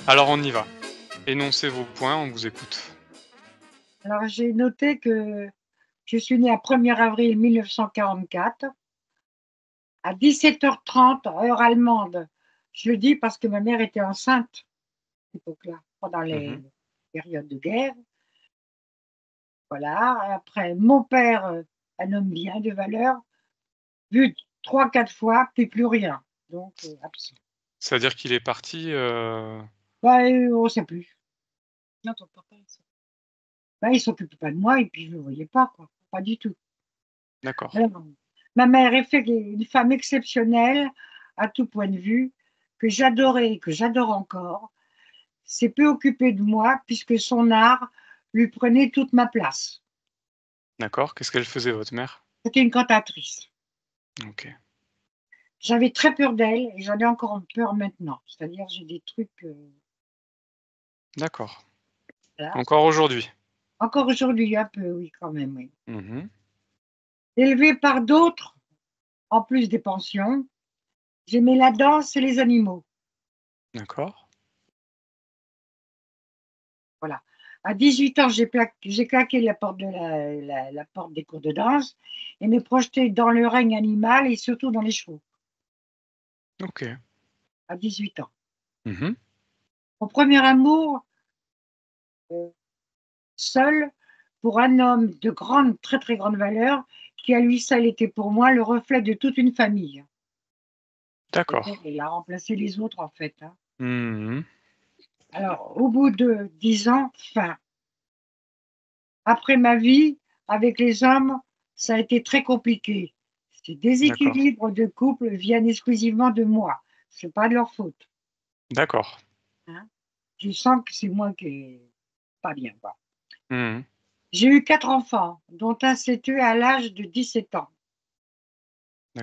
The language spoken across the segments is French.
Alors on y va. Énoncez vos points, on vous écoute. Alors, j'ai noté que je suis née à 1er avril 1944, à 17h30, heure allemande. Je le dis parce que ma mère était enceinte à cette époque-là, pendant les Mmh. périodes de guerre. Voilà. Après, mon père, un homme bien de valeur, vu 3, 4 fois, puis plus rien. Donc, absent. C'est-à-dire qu'il est parti, Bah, on ne sait plus. Non, ton papa, bah, il s'occupait pas de moi et puis je ne le voyais pas, quoi. Pas du tout. d'accord. Alors, ma mère est une femme exceptionnelle à tout point de vue, que j'adorais et que j'adore encore. S'est peu occupée de moi puisque son art lui prenait toute ma place. D'accord. Qu'est-ce qu'elle faisait votre mère? C'était une cantatrice. OK. J'avais très peur d'elle et j'en ai encore peur maintenant. C'est-à-dire, j'ai des trucs. D'accord. Voilà. Encore aujourd'hui? Encore aujourd'hui, un peu, oui, quand même, oui. Mmh. Élevée par d'autres, en plus des pensions, j'aimais la danse et les animaux. D'accord. Voilà. À 18 ans, j'ai claqué la porte, la porte des cours de danse et me projeté dans le règne animal et surtout dans les chevaux, OK. à 18 ans. Mmh. Mon premier amour, euh, seul, pour un homme de grande, très très grande valeur, qui à lui seul était pour moi le reflet de toute une famille. D'accord. Il a remplacé les autres en fait, hein. Mmh. Alors, au bout de 10 ans, fin. Après ma vie avec les hommes, ça a été très compliqué. Ces D'accord. déséquilibres de couple viennent exclusivement de moi. C'est pas de leur faute, D'accord. hein. Je sens que c'est moi qui est pas bien, quoi. Mmh. J'ai eu 4 enfants, dont un s'est tué à l'âge de 17 ans.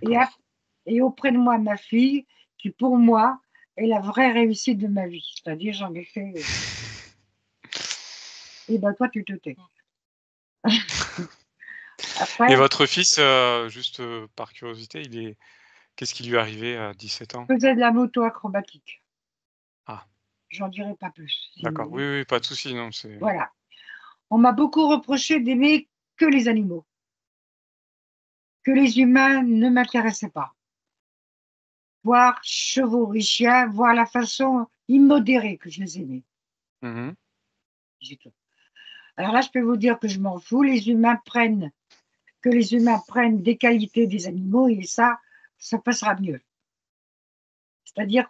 Et, D'accord. et auprès de moi, ma fille, qui pour moi est la vraie réussite de ma vie. C'est-à-dire, j'en ai fait. Et ben toi, tu te tais. Et Après, votre fils, juste, par curiosité, qu'est-ce qui lui est arrivé à 17 ans? je faisais de la moto acrobatique. Ah, J'en dirai pas plus. d'accord. Oui, oui, pas de souci, non, c'est Voilà. On m'a beaucoup reproché d'aimer que les animaux, que les humains ne m'intéressaient pas. Voir chevaux et chiens, voir la façon immodérée que je les aimais. mmh. C'est tout. Alors là, je peux vous dire que je m'en fous. Les humains prennent des qualités des animaux et ça passera mieux. C'est-à-dire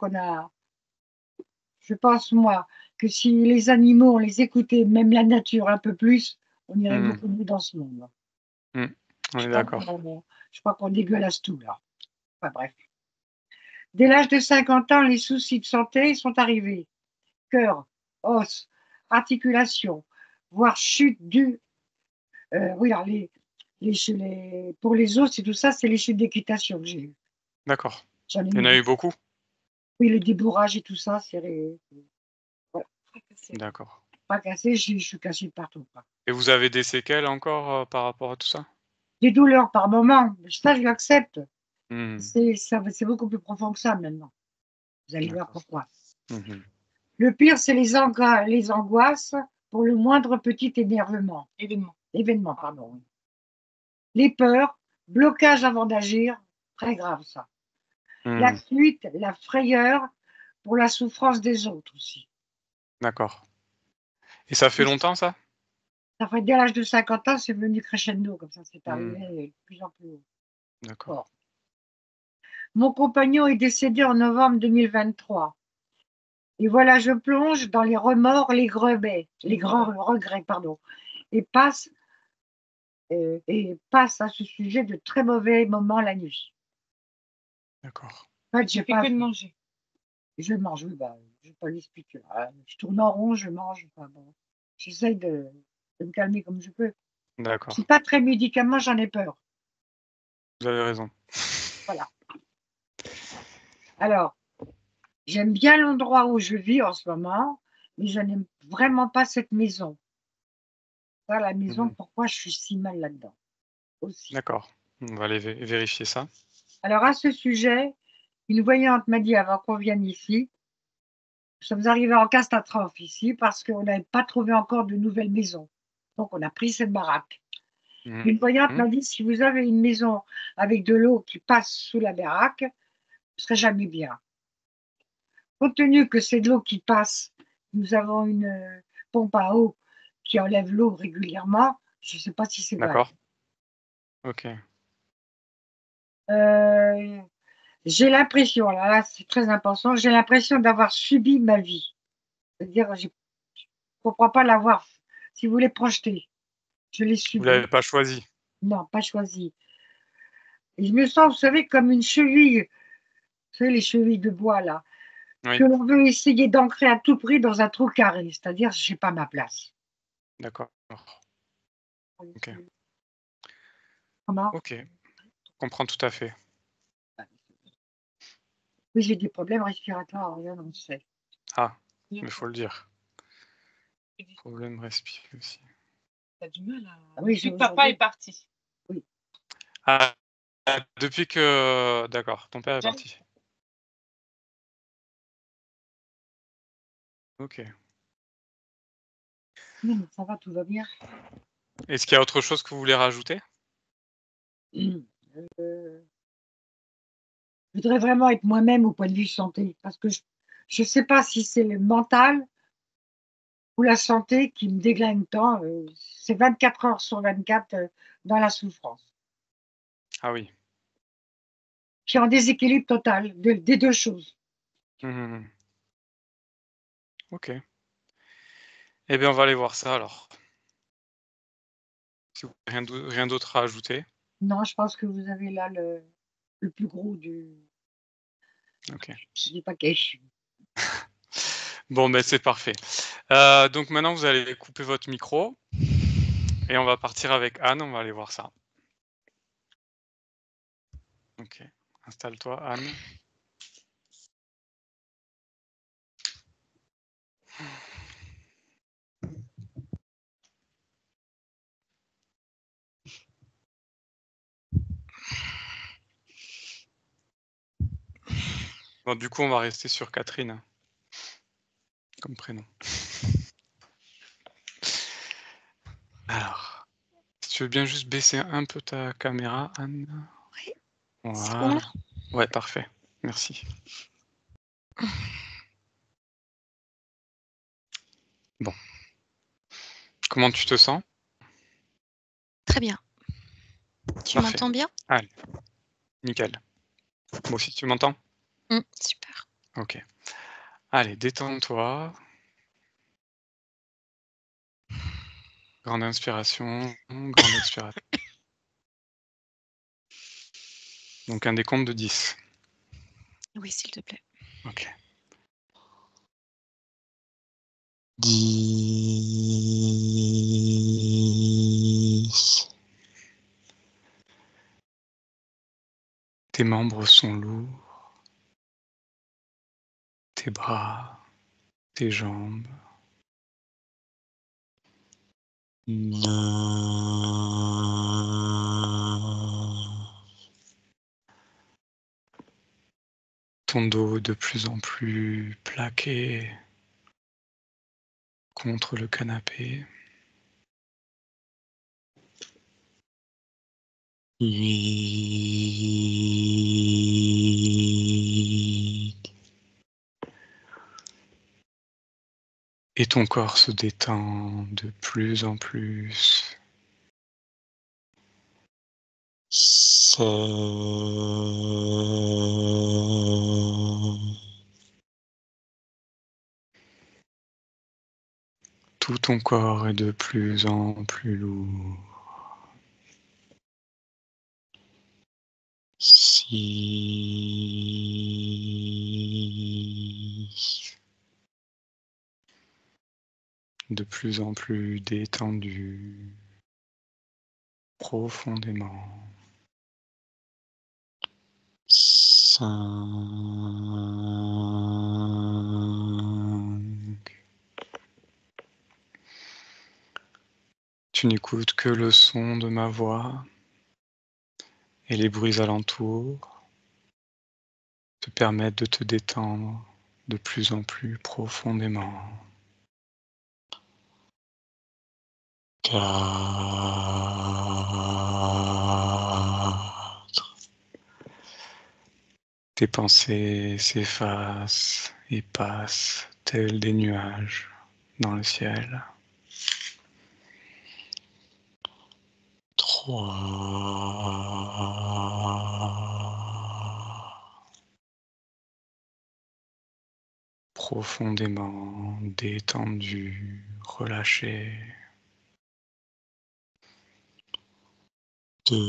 je pense moi, que si les animaux, on les écoutait, même la nature un peu plus, on irait Mmh. beaucoup mieux dans ce monde. Mmh. On Je est crois d'accord. qu'on, je crois qu'on dégueulasse tout là. Enfin bref. Dès l'âge de 50 ans, les soucis de santé sont arrivés. Cœur, os, articulations, voire chute due. Oui, alors pour les os et tout ça, c'est les chutes d'équitation que j'ai eues. D'accord. J'en ai Il y eu en a eu beaucoup. beaucoup? Oui, le débourrage et tout ça, voilà, D'accord. pas cassé, je suis cassée de partout, quoi. Et vous avez des séquelles encore, par rapport à tout ça? Des douleurs par moment, ça je l'accepte. Mmh. C'est beaucoup plus profond que ça maintenant. Vous allez voir D'accord. pourquoi. Mmh. Le pire, c'est les angoisses pour le moindre petit événement, pardon. Oui. Les peurs, blocage avant d'agir, très grave ça. La Mmh. fuite, la frayeur pour la souffrance des autres aussi. D'accord. Et ça fait longtemps ça? Ça fait dès l'âge de 50 ans, c'est venu crescendo, comme ça, c'est arrivé Mmh. de plus en plus D'accord. fort. Mon compagnon est décédé en novembre 2023. Et voilà, je plonge dans les remords, les grands regrets, pardon, et passe à ce sujet de très mauvais moments la nuit. D'accord. En fait, j'ai pas. Que de manger. Je mange, oui, bah, je vais pas l'expliquer. Je tourne en rond, je mange. Enfin, bon. J'essaye de me calmer comme je peux. Je D'accord. suis pas très médicament, j'en ai peur. Vous avez raison. Voilà. Alors, j'aime bien l'endroit où je vis en ce moment, mais je n'aime vraiment pas cette maison. Pas la maison, Mmh. pourquoi je suis si mal là-dedans aussi. D'accord. On va aller vérifier ça. Alors, à ce sujet, une voyante m'a dit avant qu'on vienne ici Nous sommes arrivés en catastrophe ici parce qu'on n'avait pas trouvé encore de nouvelles maisons. Donc, on a pris cette baraque. Mmh. Une voyante Mmh. m'a dit, si vous avez une maison avec de l'eau qui passe sous la baraque, ce serait jamais bien. Compte tenu que c'est de l'eau qui passe, nous avons une pompe à eau qui enlève l'eau régulièrement. Je ne sais pas si c'est vrai. D'accord. OK. J'ai l'impression, alors là c'est très important, j'ai l'impression d'avoir subi ma vie. C'est-à-dire, je ne comprends pas l'avoir, si vous voulez, projeté. Je l'ai Vous subi. l'avez pas choisi? Non, pas choisi. Et je me sens, vous savez, comme une cheville, vous savez, les chevilles de bois là, que Oui, l'on veut essayer d'ancrer à tout prix dans un trou carré, c'est-à-dire, je n'ai pas ma place. d'accord. OK. Comment? OK. Je comprends tout à fait. Oui, j'ai des problèmes respiratoires, rien, on le sait. Ah, mais faut le dire. Problème respi aussi. T'as du mal à. Oui, Depuis que papa est parti. Ah, depuis que d'accord, ton père est J'arrive. parti. OK. Non, mais ça va, tout va bien. Est-ce qu'il y a autre chose que vous voulez rajouter? Je voudrais vraiment être moi-même au point de vue santé, parce que je ne sais pas si c'est le mental ou la santé qui me déglingue tant. C'est 24 heures sur 24 dans la souffrance. Ah oui. Je suis en déséquilibre total des deux choses. Mmh. OK. Eh bien, on va aller voir ça alors. Si vous avez rien d'autre à ajouter? Non, je pense que vous avez là le plus gros OK. du paquet. Bon, ben, c'est parfait. Donc maintenant, vous allez couper votre micro et on va partir avec Anne, on va aller voir ça. OK. Installe-toi, Anne. Bon, du coup, on va rester sur Catherine comme prénom. Alors, si tu veux bien juste baisser un peu ta caméra, Anne. Oui. C'est bon Voilà. là? Ouais, parfait. Merci. Bon. Comment tu te sens? Très bien. Tu Parfait. m'entends bien? Allez, nickel. Moi aussi, tu m'entends? Super. OK. Allez, détends-toi. Grande inspiration, grande expiration. Donc un décompte de 10. Oui, s'il te plaît. OK. 10. Tes membres sont lourds. Tes bras, tes jambes. 9. Ton dos de plus en plus plaqué contre le canapé. 8. Et ton corps se détend de plus en plus. 7. Tout ton corps est de plus en plus lourd. 6. De plus en plus détendu. Profondément. 5. Tu n'écoutes que le son de ma voix et les bruits alentours te permettent de te détendre de plus en plus profondément. 4. Tes pensées s'effacent et passent tels des nuages dans le ciel. 3. Profondément détendu, relâché. 2.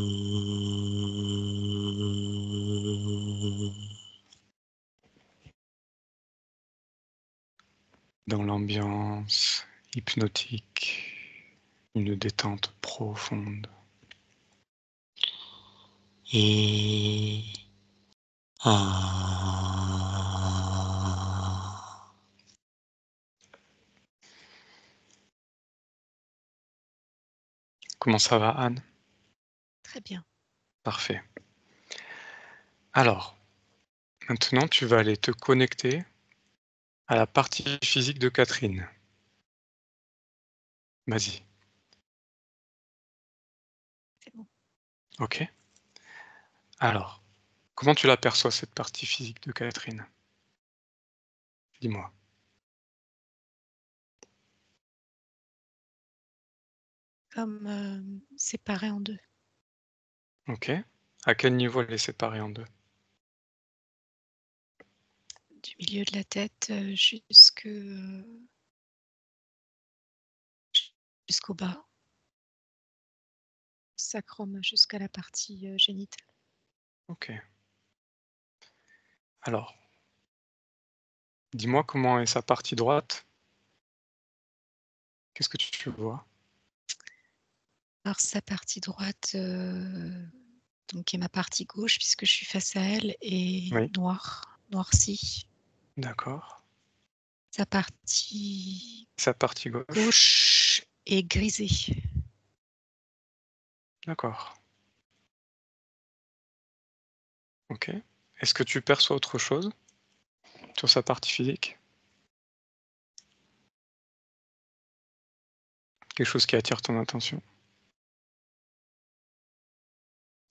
Dans l'ambiance hypnotique, une détente profonde. Et 1. Comment ça va, Anne? Très bien. Parfait. Alors, maintenant, tu vas aller te connecter à la partie physique de Catherine. Vas-y. C'est bon. Ok. Alors, comment tu l'aperçois, cette partie physique de Catherine? Dis-moi. Comme séparé en deux. Ok. À quel niveau elle est séparée en deux? Du milieu de la tête jusqu'au bas. Sacrum jusqu'à la partie génitale. Ok. Alors, dis-moi comment est sa partie droite. Qu'est-ce que tu vois? Alors sa partie droite, donc qui est ma partie gauche puisque je suis face à elle, est Oui. noircie. D'accord. Sa partie Sa partie gauche. gauche est grisée. D'accord. Ok. Est-ce que tu perçois autre chose sur sa partie physique? Quelque chose qui attire ton attention?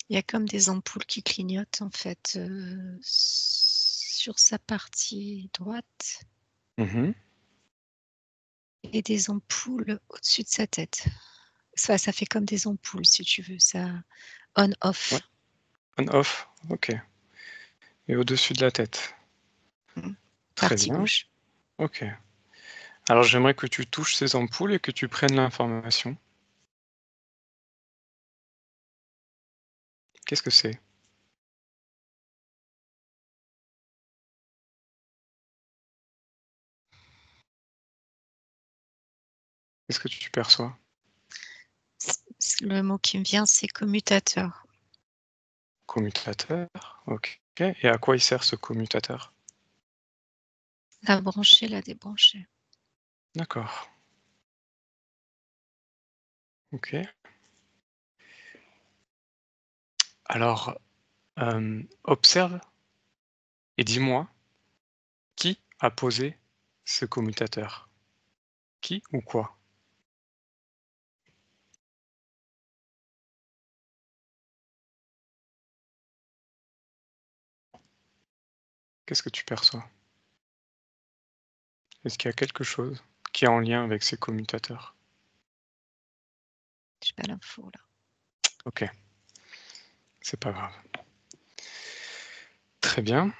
Il y a comme des ampoules qui clignotent en fait sur sa partie droite Mhm. et des ampoules au-dessus de sa tête. Ça fait comme des ampoules si tu veux, ça on-off. Ouais. On-off, ok. Et au-dessus de la tête? Très Partie bien. gauche. Ok. Alors j'aimerais que tu touches ces ampoules et que tu prennes l'information. Qu'est-ce que c'est? Qu'est-ce que tu perçois? Le mot qui me vient, c'est commutateur. Commutateur, ok. Et à quoi il sert ce commutateur? La brancher, la débrancher. D'accord. Ok. Alors, observe et dis-moi qui a posé ce commutateur? Qui ou quoi? Qu'est-ce que tu perçois? Est-ce qu'il y a quelque chose qui est en lien avec ces commutateurs? J'ai pas l'info là. Ok, c'est pas grave. Très bien.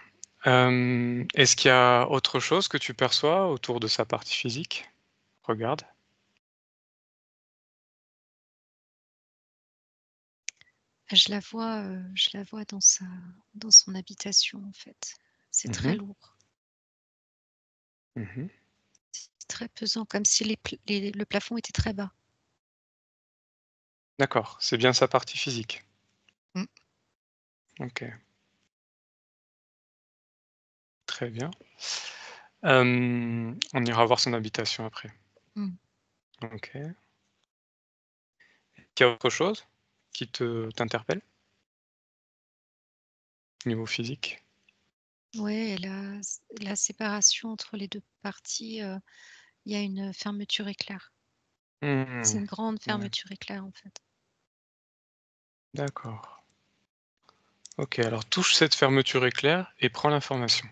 Est-ce qu'il y a autre chose que tu perçois autour de sa partie physique? Regarde. Je la vois dans son habitation en fait. C'est très Mhm, lourd, mhm. c'est très pesant, comme si le plafond était très bas. D'accord, c'est bien sa partie physique. Mm. Ok, très bien. On ira voir son habitation après. Mm. Ok. Est-ce qu'il y a autre chose qui t'interpelle? Niveau physique? Ouais, la séparation entre les 2 parties, il y a une fermeture éclair. C'est Mmh. une grande Ouais, fermeture éclair, en fait. d'accord. OK, alors touche cette fermeture éclair et prends l'information.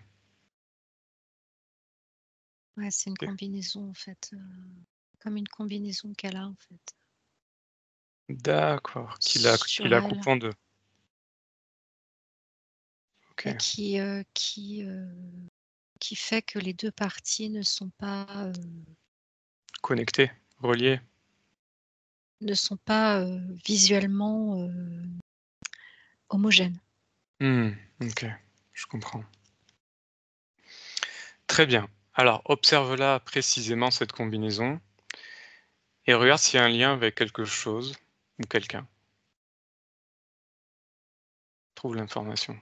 Ouais, c'est une OK. combinaison, en fait, comme une combinaison qu'elle a, en fait, D'accord, qui sur la elle coupe en 2. et OK, qui fait que les 2 parties connecté, relié. ne sont pas, visuellement, homogènes. Mmh, OK, je comprends. Très bien. Alors observe-la précisément cette combinaison et regarde s'il y a un lien avec quelque chose ou quelqu'un. Trouve l'information.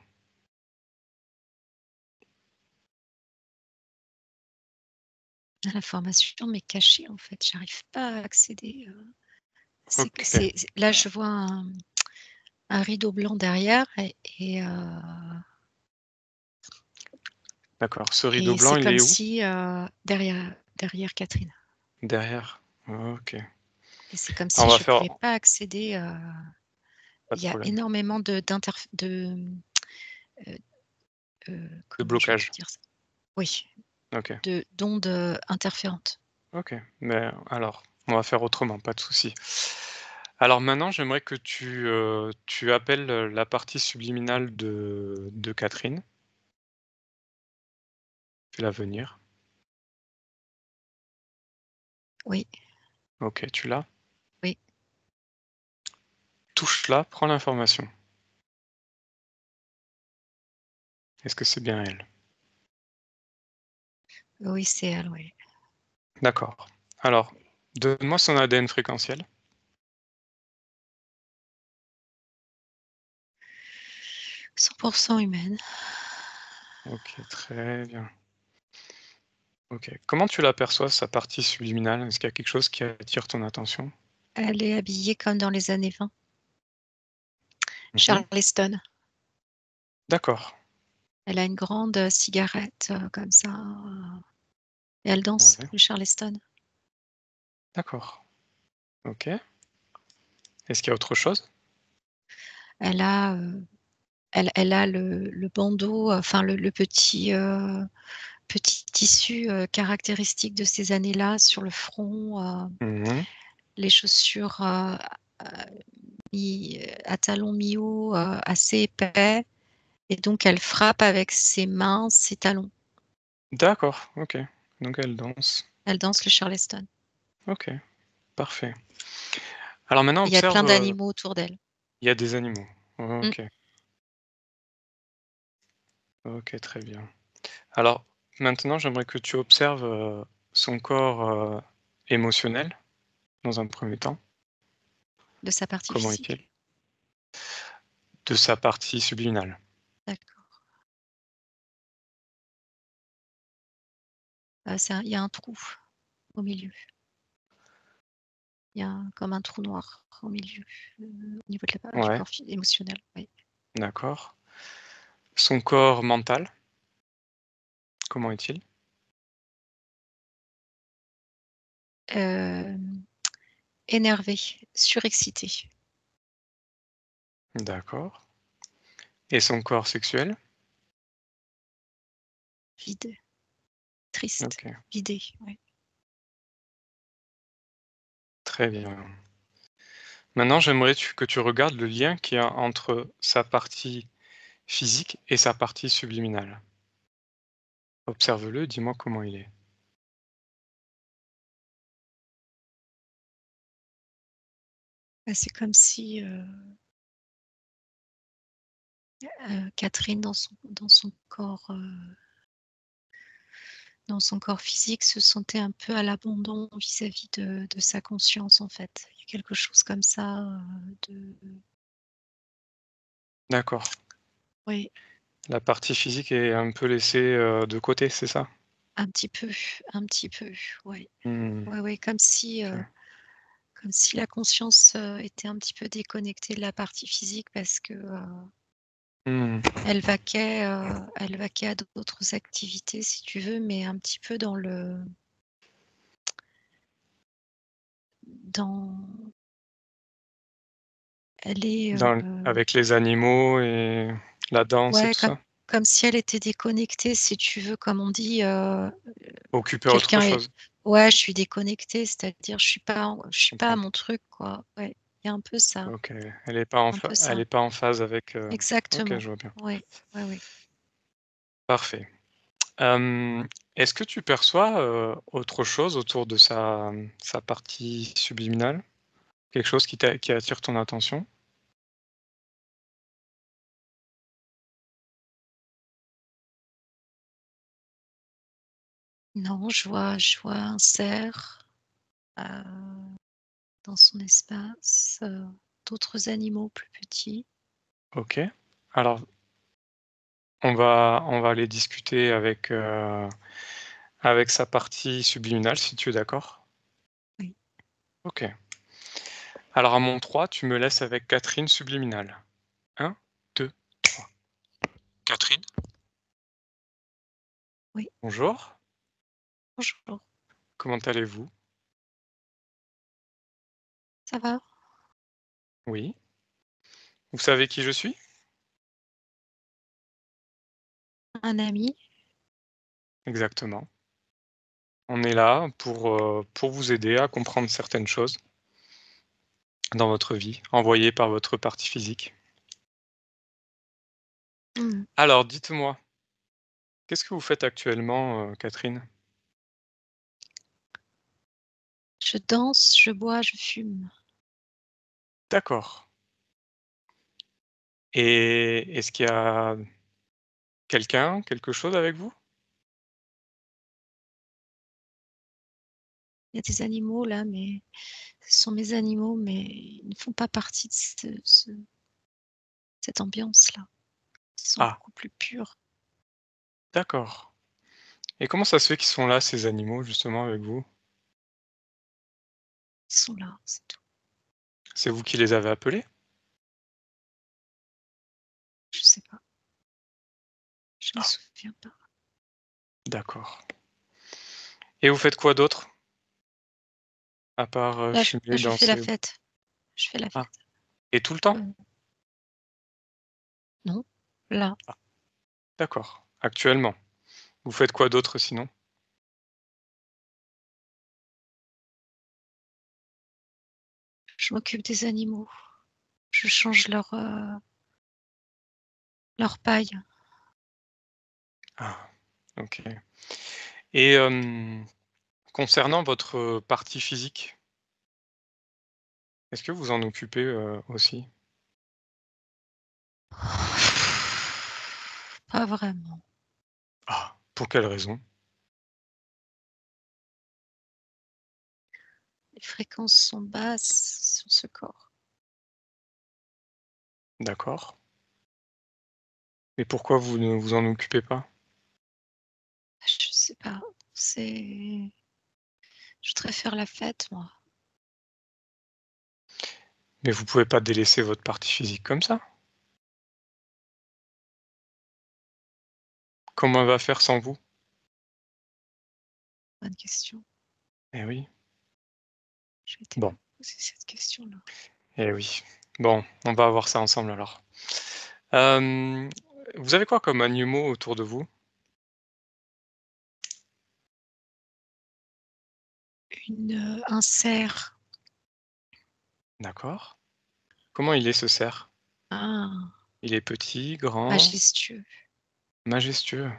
L'information m'est cachée, en fait, j'arrive pas à accéder, OK, là, je vois un rideau blanc derrière d'accord. Ce rideau et blanc, c'est il comme est où? si, derrière Catherine Derrière? OK. et c'est comme Alors si on va je faire pouvais pas accéder, pas de il y a problème. énormément heu De comment je vais te blocage. dire ça? Oui, OK, d'ondes, interférentes. OK. Mais alors, on va faire autrement, pas de souci. Alors maintenant, j'aimerais que tu appelles, la partie subliminale de Catherine. Fais-la venir. Oui, OK, tu l'as? oui, Touche-la, prends l'information. Est-ce que c'est bien elle? oui, c'est elle, oui. D'accord. Alors, donne-moi son ADN fréquentiel. 100% humaine. OK, très bien. OK. Comment tu l'aperçois, sa partie subliminale? Est-ce qu'il y a quelque chose qui attire ton attention? Elle est habillée comme dans les années 20. Mmh. Charleston. D'accord. Elle a une grande, cigarette, comme ça, et elle danse Ouais, le charleston. d'accord. OK. Est-ce qu'il y a autre chose? Elle a, elle a le bandeau, enfin petit tissu, caractéristique de ces années-là sur le front, Mmh. les chaussures, à talons mi-haut, assez épais et donc elle frappe avec ses mains, ses talons. D'accord, OK. Donc elle danse. Elle danse le charleston. OK, parfait. Alors maintenant Il y a plein observe, d'animaux autour d'elle. il y a des animaux. Mmh. OK, OK, très bien. Alors maintenant j'aimerais que tu observes, son corps, émotionnel dans un premier temps. De sa partie Comment est-il? physique. De sa partie subliminale. D'accord. Il y a un trou au milieu. Il y a comme un trou noir au milieu, au niveau de du Ouais, corps émotionnel, oui. d'accord. Son corps mental, comment est-il? Hem, Énervé, surexcité, D'accord. Et son corps sexuel? vide, triste, OK, vidé, oui. très bien. Maintenant, j'aimerais que tu regardes le lien qu'il y a entre sa partie physique et sa partie subliminale. Observe-le, dis-moi comment il est. C'est comme si, Catherine dans son corps physique se sentait un peu à l'abandon vis-à-vis de sa conscience, en fait. Il y a quelque chose comme ça, de D'accord. oui, La partie physique est un peu laissée, de côté, c'est ça? un petit peu, oui. Mmh, Oui, oui, OK. comme si la conscience, était un petit peu déconnectée de la partie physique parce que, Mmh. Elle vaquait à d'autres activités, si tu veux, mais un petit peu dans elle est, Avec les animaux et la danse et ouais, tout ça? comme si elle était déconnectée, si tu veux, comme on dit, Occupée à autre quelqu'un est chose? ouais, je suis déconnectée, c'est-à-dire je Je suis pas à comprends. mon truc, quoi. Ouais, il y a un peu ça, OK. Elle est pas en un peu elle ça. est pas en phase avec, OK, Exactement. je vois bien. Oui, oui, oui. Parfait. Est-ce que tu perçois, autre chose autour de sa partie subliminale? Quelque chose qui attire ton attention? Non, je vois un cerf, heu, dans son espace, d'autres animaux plus petits. OK. Alors, on va aller discuter avec sa partie subliminale, si tu es d'accord? Oui. OK. Alors à mon 3, tu me laisses avec Catherine subliminale. 1, 2, 3. Catherine? Oui. Bonjour, Bonjour, comment allez-vous? ça va? Oui. Vous savez qui je suis? Un ami? Exactement. On est là pour vous aider à comprendre certaines choses dans votre vie, envoyées par votre partie physique. Mmh. Alors dites-moi, qu'est-ce que vous faites actuellement, Catherine? Je danse, je bois, je fume. D'accord. Et est-ce qu'il y a quelqu'un, quelque chose avec vous? Il y a des animaux là, mais ce sont mes animaux, mais ils ne font pas partie de cette ambiance-là. Ils sont Ah, beaucoup plus purs. d'accord. Et comment ça se fait qu'ils sont là, ces animaux, justement, avec vous? Ils sont là, c'est tout. C'est vous qui les avez appelés? Je sais pas, je me Ah, souviens pas. d'accord. Et vous faites quoi d'autre? À part, Là, fumer, je fais la danser? fête. Je fais la Ah, fête. et tout le temps? Non, là, Ah, d'accord, actuellement. Vous faites quoi d'autre sinon? je m'occupe des animaux. Je change leur paille. Ah, OK. Et concernant votre partie physique, est-ce que vous en occupez, aussi? Pas vraiment. Ah, pour quelle raison? Les fréquences sont basses sur ce corps. D'accord. Et pourquoi vous ne vous en occupez pas? Je sais pas, c'est je voudrais faire la fête moi. Mais vous pouvez pas délaisser votre partie physique comme ça? Comment elle va faire sans vous? Bonne question. Eh oui, Je m'étais bon, pas posé cette question-là. eh oui. Bon, on va voir ça ensemble alors. Hem, vous avez quoi comme animaux autour de vous? Un cerf. D'accord. Comment il est ce cerf? Ah, Il est petit, grand, majestueux. majestueux?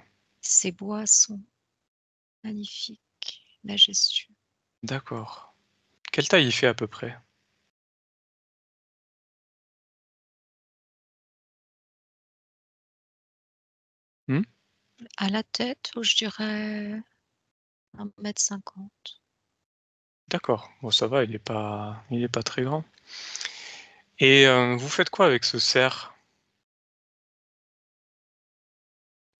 Ses bois sont magnifiques, majestueux. D'accord. Quelle taille il fait à peu près? Mmh? À la tête, je dirais 1,50 m. D'accord, bon ça va, il est pas très grand. Et vous faites quoi avec ce cerf?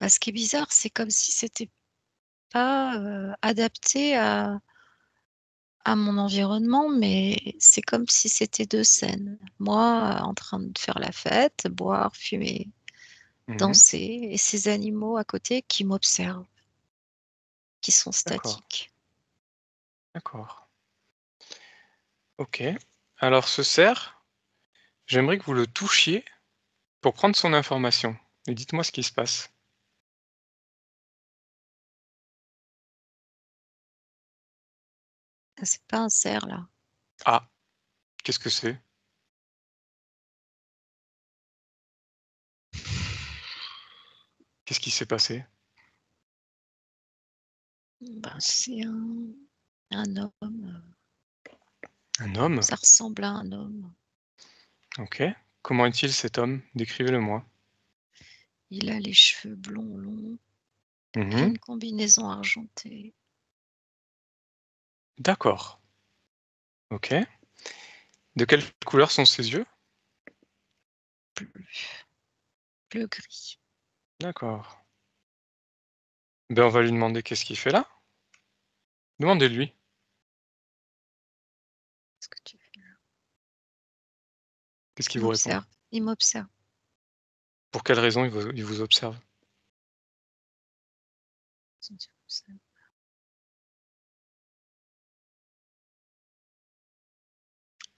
Bah, ce qui est bizarre, c'est comme si c'était pas, adapté à mon environnement, mais c'est comme si c'était 2 scènes. Moi, en train de faire la fête, boire, fumer, danser, et ces animaux à côté qui m'observent, qui sont D'accord. statiques. D'accord. Ok. Alors ce cerf, j'aimerais que vous le touchiez pour prendre son information. Et dites-moi ce qui se passe. Ah, c'est pas un cerf là. Ah, qu'est-ce que c'est? Qu'est-ce qui s'est passé? Ben, c'est un homme. Un homme? Ça ressemble à un homme. Ok. Comment est-il cet homme? Décrivez-le-moi. Il a les cheveux blonds longs et Mhm. une combinaison argentée. D'accord. Ok. De quelle couleur sont ses yeux? Bleu gris. D'accord. Ben, on va lui demander qu'est-ce qu'il fait là. Demandez-lui. Qu'est-ce que tu fais là? Qu'est-ce Il qu'il vous répond? m'observe. Il m'observe. Pour quelle raison il vous observe?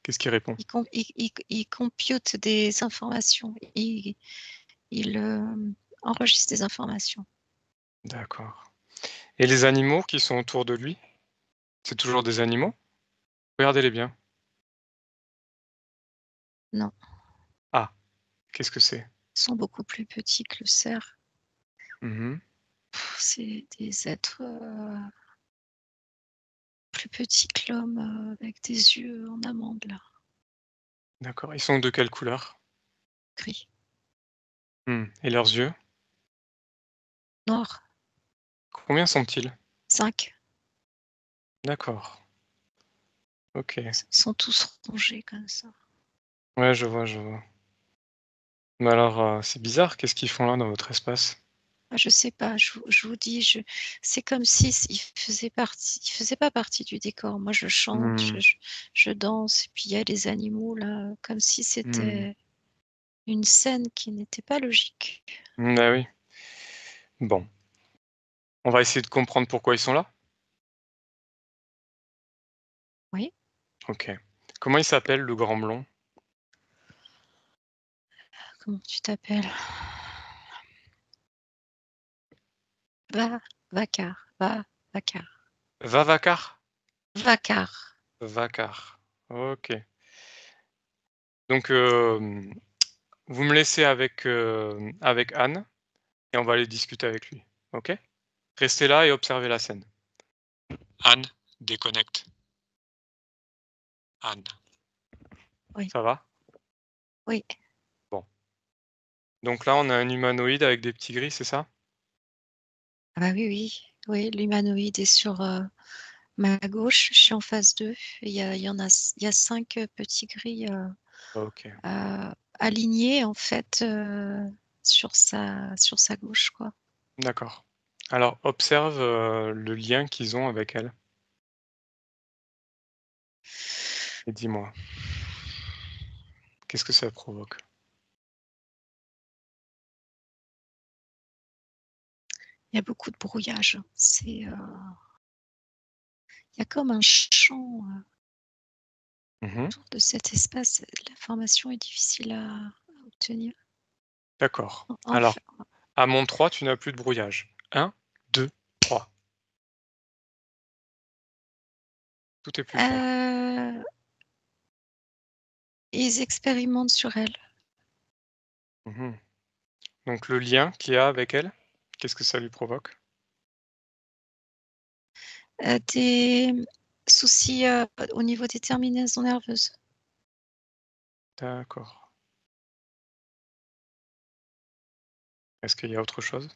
Qu'est-ce qu'il répond? Il compute des informations. Il enregistre des informations. D'accord. Et les animaux qui sont autour de lui? C'est toujours des animaux? Regardez-les bien. Non, Ah, qu'est-ce que c'est? ils sont beaucoup plus petits que le cerf. Mhm. C'est des êtres plus petits que l'homme, avec des yeux en amande, là, D'accord. Ils sont de quelle couleur? gris, Et leurs yeux? noir. Combien sont-ils? 5. D'accord. Ok. Ils sont tous rongés comme ça. Ouais, je vois, je vois. Mais alors, c'est bizarre, qu'est-ce qu'ils font là dans votre espace? Ah, je sais pas, je vous dis, c'est comme si il faisait pas partie du décor. Moi, je chante, Hmm. je danse, et puis il y a les animaux là, comme si Hmm. c'était une scène qui n'était pas logique. Bah oui. Bon. On va essayer de comprendre pourquoi ils sont là? Oui. Ok. Comment il s'appelle, le grand blond? Comment tu t'appelles? Vacar. Vacar. Vavacar? Vacar. Vacar. Ok. Donc, vous me laissez avec Anne et on va aller discuter avec lui. Ok? Restez là et observez la scène. Anne, déconnecte. Anne. Oui. Ça va? Oui. Bon. Donc là, on a un humanoïde avec des petits gris, c'est ça? Ah bah oui, oui. Oui, l'humanoïde est sur ma gauche. Je suis en face d'eux. Il y a 5 petits gris Ok. alignés en fait sur sa gauche, quoi. D'accord. Alors, observe le lien qu'ils ont avec elle et dis-moi, qu'est-ce que ça provoque? Il y a beaucoup de brouillage. Il y a comme un champ Mhm. autour de cet espace. L'information est difficile à obtenir. D'accord. Alors, Enfin, à mon 3, tu n'as plus de brouillage. 1, 2, 3. Tout est plus clair. ils expérimentent sur elle. Mhm. Donc, le lien qu'il y a avec elle, qu'est-ce que ça lui provoque? Des soucis au niveau des terminaisons nerveuses. D'accord. Est-ce qu'il y a autre chose?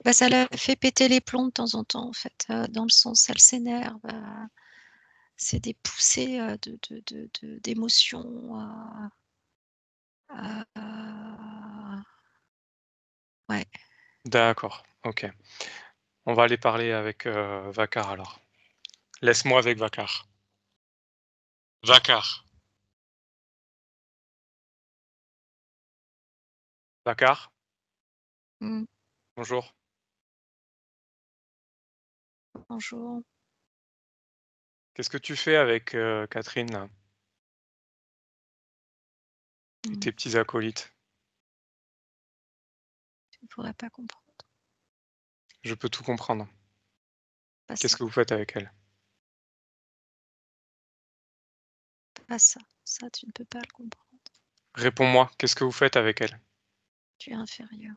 Bah, ça Qui la pro- fait péter les plombs de temps en temps, en fait, dans le sens, elle s'énerve. C'est des poussées d'émotions. Ouais. D'accord, ok. On va aller parler avec Vacar alors. Laisse-moi avec Vacar. Vacar. Vacar? Mmh. Bonjour. Bonjour. Qu'est-ce que tu fais avec Catherine là, et Mmh. tes petits acolytes? Tu ne pourrais pas comprendre. Je peux tout comprendre. Pas Qu'est-ce ça, que vous faites avec elle? pas ça. Ça, tu ne peux pas le comprendre. Réponds-moi, qu'est-ce que vous faites avec elle? Tu es inférieur.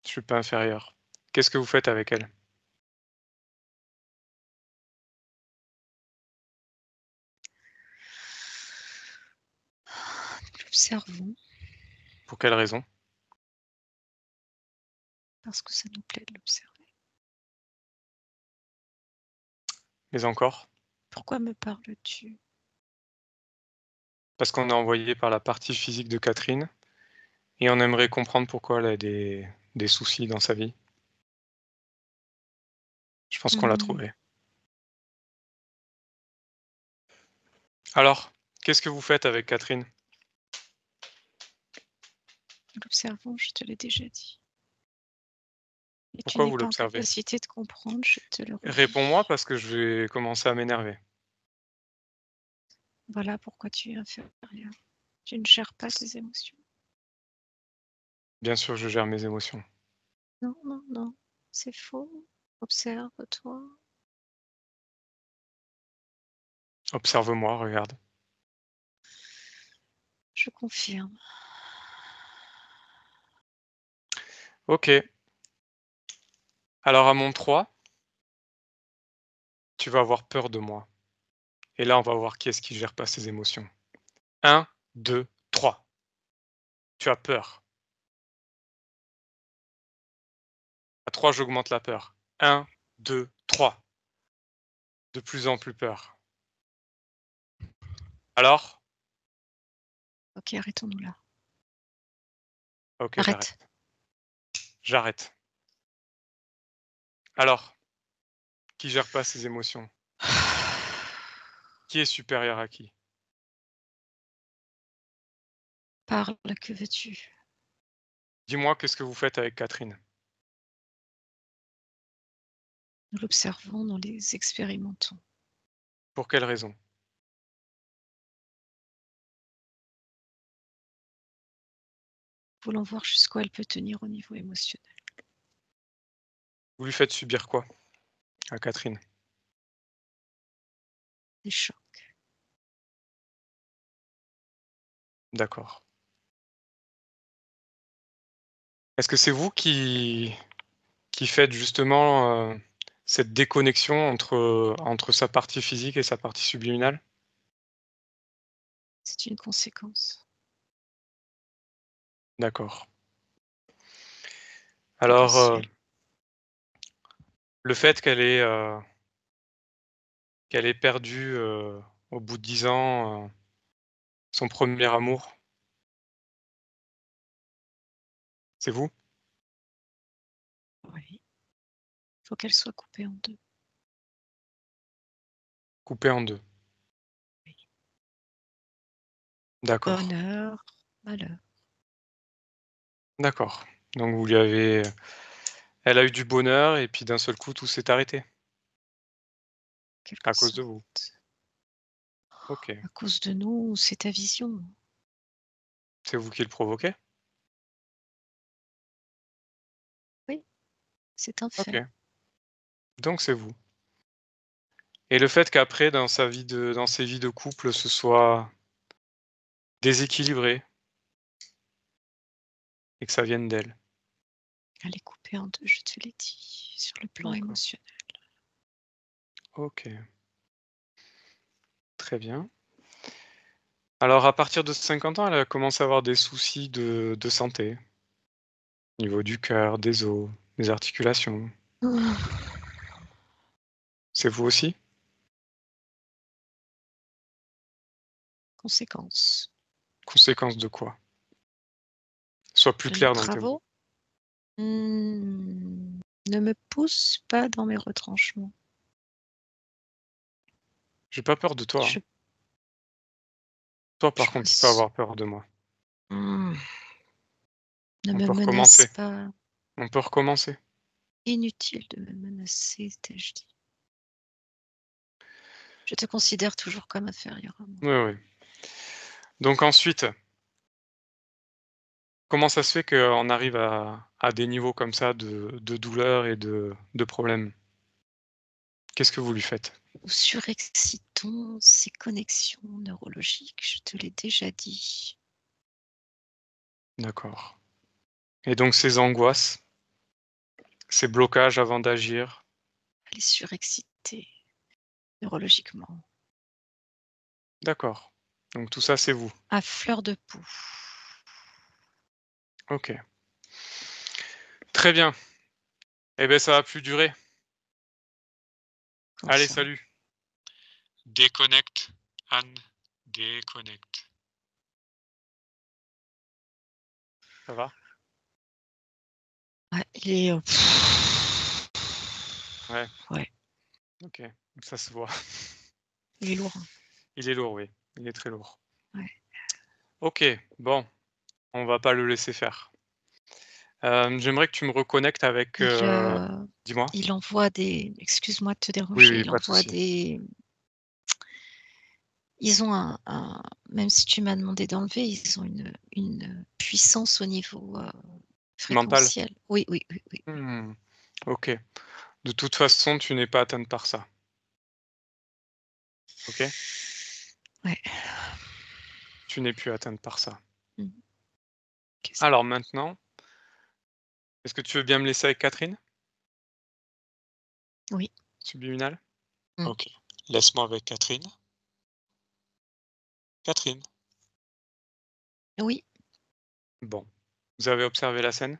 Je suis pas inférieur. Qu'est-ce que vous faites avec elle? Nous l'observons Pour quelle raison? parce que ça nous plaît de l'observer. Mais encore? Pourquoi me parles-tu? Parce qu'on est envoyé par la partie physique de Catherine et on aimerait comprendre pourquoi elle a des soucis dans sa vie. Je pense qu'on l'a Mmh. trouvé. Alors, qu'est-ce que vous faites avec Catherine? Nous l'observons, je te l'ai déjà dit. Et tu Pourquoi n'es vous pas en l'observez? capacité de comprendre, je te le redis. Réponds-moi parce que je vais commencer à m'énerver. Voilà pourquoi tu es inférieur. Tu ne gères pas tes émotions. Bien sûr, je gère mes émotions. Non, non, non, c'est faux. Observe-toi. Observe-moi, regarde. Je confirme. Ok. Alors à mon 3, tu vas avoir peur de moi. Et là, on va voir qui est-ce qui gère pas ses émotions. 1, 2, 3. Tu as peur. À 3, j'augmente la peur. 1, 2, 3. De plus en plus peur. Alors? Ok, arrêtons-nous là. Ok, Arrête. j'arrête. J'arrête. Alors, qui gère pas ses émotions? Qui est supérieur à qui? Parle, que veux-tu? Dis-moi, qu'est-ce que vous faites avec Catherine? Nous l'observons, nous les expérimentons. Pour quelle raison? Voulons voir jusqu'où elle peut tenir au niveau émotionnel. Vous lui faites subir quoi à Catherine? Des chocs. D'accord. Est-ce que c'est vous qui faites justement cette déconnexion entre sa partie physique et sa partie subliminale? C'est une conséquence D'accord. Alors, potentielle. le fait qu'elle ait perdu, au bout de 10 ans, son premier amour, c'est vous? Oui. Il faut qu'elle soit coupée en deux. Coupé en 2. Oui. D'accord, Bonheur, malheur, d'accord. Donc vous lui avez elle a eu du bonheur et puis d'un seul coup tout s'est arrêté, quelque à cause de vous? sorte. OK. À cause de nous, c'est ta vision. C'est vous qui le provoquez? Oui, c'est un fait. OK. Donc c'est vous. Et le fait qu'après dans ses vies de couple, ce soit déséquilibré et que ça vienne d'elle? Elle est coupée en deux, je te l'ai dit, sur le plan D'accord. émotionnel. OK, très bien. Alors à partir de 50 ans, elle a commencé à avoir des soucis de santé, au niveau du cœur, des os, des articulations. C'est vous aussi? Conséquence Conséquence de quoi? Sois plus de nos clair dans tes mots. travaux. Ne me pousse pas dans mes retranchements. J'ai pas peur de toi, hein. Je, Toi, je par contre, tu peux vois. avoir peur de moi. Mmh. Ne On me peut menace recommencer. pas. On peut recommencer. Inutile de me menacer, t'ai-je dit. Je te considère toujours comme inférieur à moi. Oui, oui. Donc ensuite, comment ça se fait qu'on arrive à des niveaux comme ça de douleur et de problèmes? Qu'est-ce que vous lui faites? Nous surexcitons ces connexions neurologiques, je te l'ai déjà dit. D'accord. Et donc ces angoisses, ces blocages avant d'agir? Elle est surexcitée neurologiquement, D'accord. Donc tout ça, c'est vous? à fleur de peau. OK. Très bien. Eh beh, ça va plus durer. Comme Allez, ça. salut. Déconnecte, Anne, déconnecte. Ça va? Ouais, il est. Ouais, Ouais, OK. Ça se voit. il est lourd. Hein. Il est lourd, oui. Il est très lourd. Ouais. OK, bon, on va pas le laisser faire. J'aimerais que tu me reconnectes avec, dis-moi? Il envoie des. Excuse-moi de te Oui, déranger. oui, Il pas de envoie souci. des. Ils ont même si tu m'as demandé d'enlever, ils ont une puissance au niveau Mental? fréquentiel. Oui, oui, oui, oui. Mmh. OK. De toute façon, tu n'es pas atteinte par ça. OK? Ouais. Tu n'es plus atteinte par ça. Mmh. Qu'est-ce Alors maintenant, est-ce que tu veux bien me laisser avec Catherine? Oui. Subliminal? Mmh. OK. Laisse-moi avec Catherine. Catherine? Oui, Bon. Vous avez observé la scène?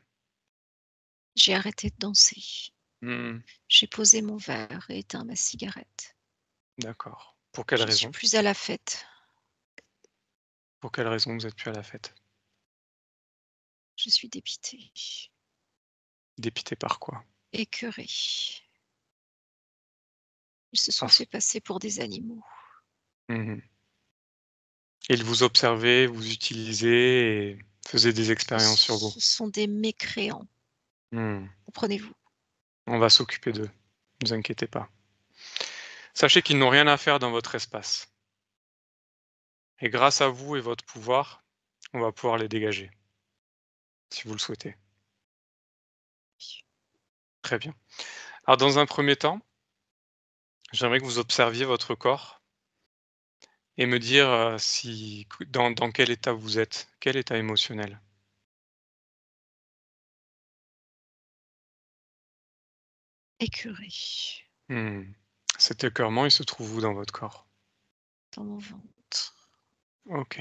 j'ai arrêté de danser. Mmh. J'ai posé mon verre et éteint ma cigarette. D'accord. Pour quelle Je suis raison? plus à la fête. Pour quelle raison vous êtes plus à la fête? Je suis dépitée, Dépité par quoi? écœurée. Ils se sont Parce fait passer pour des animaux. mmh. Il vous observait, vous utilisait et faisait des expériences sur vous? Ce sont des mécréants, Mmh. comprenez-vous? On va s'occuper d'eux, ne vous inquiétez pas. Sachez qu'ils n'ont rien à faire dans votre espace et grâce à vous et votre pouvoir, on va pouvoir les dégager, si vous le souhaitez. Très bien. Alors dans un premier temps, j'aimerais que vous observiez votre corps et me dire, si dans quel état vous êtes, quel état émotionnel? Écœurée Mmh. Cet écœurement, il se trouve où dans votre corps? dans mon ventre. OK.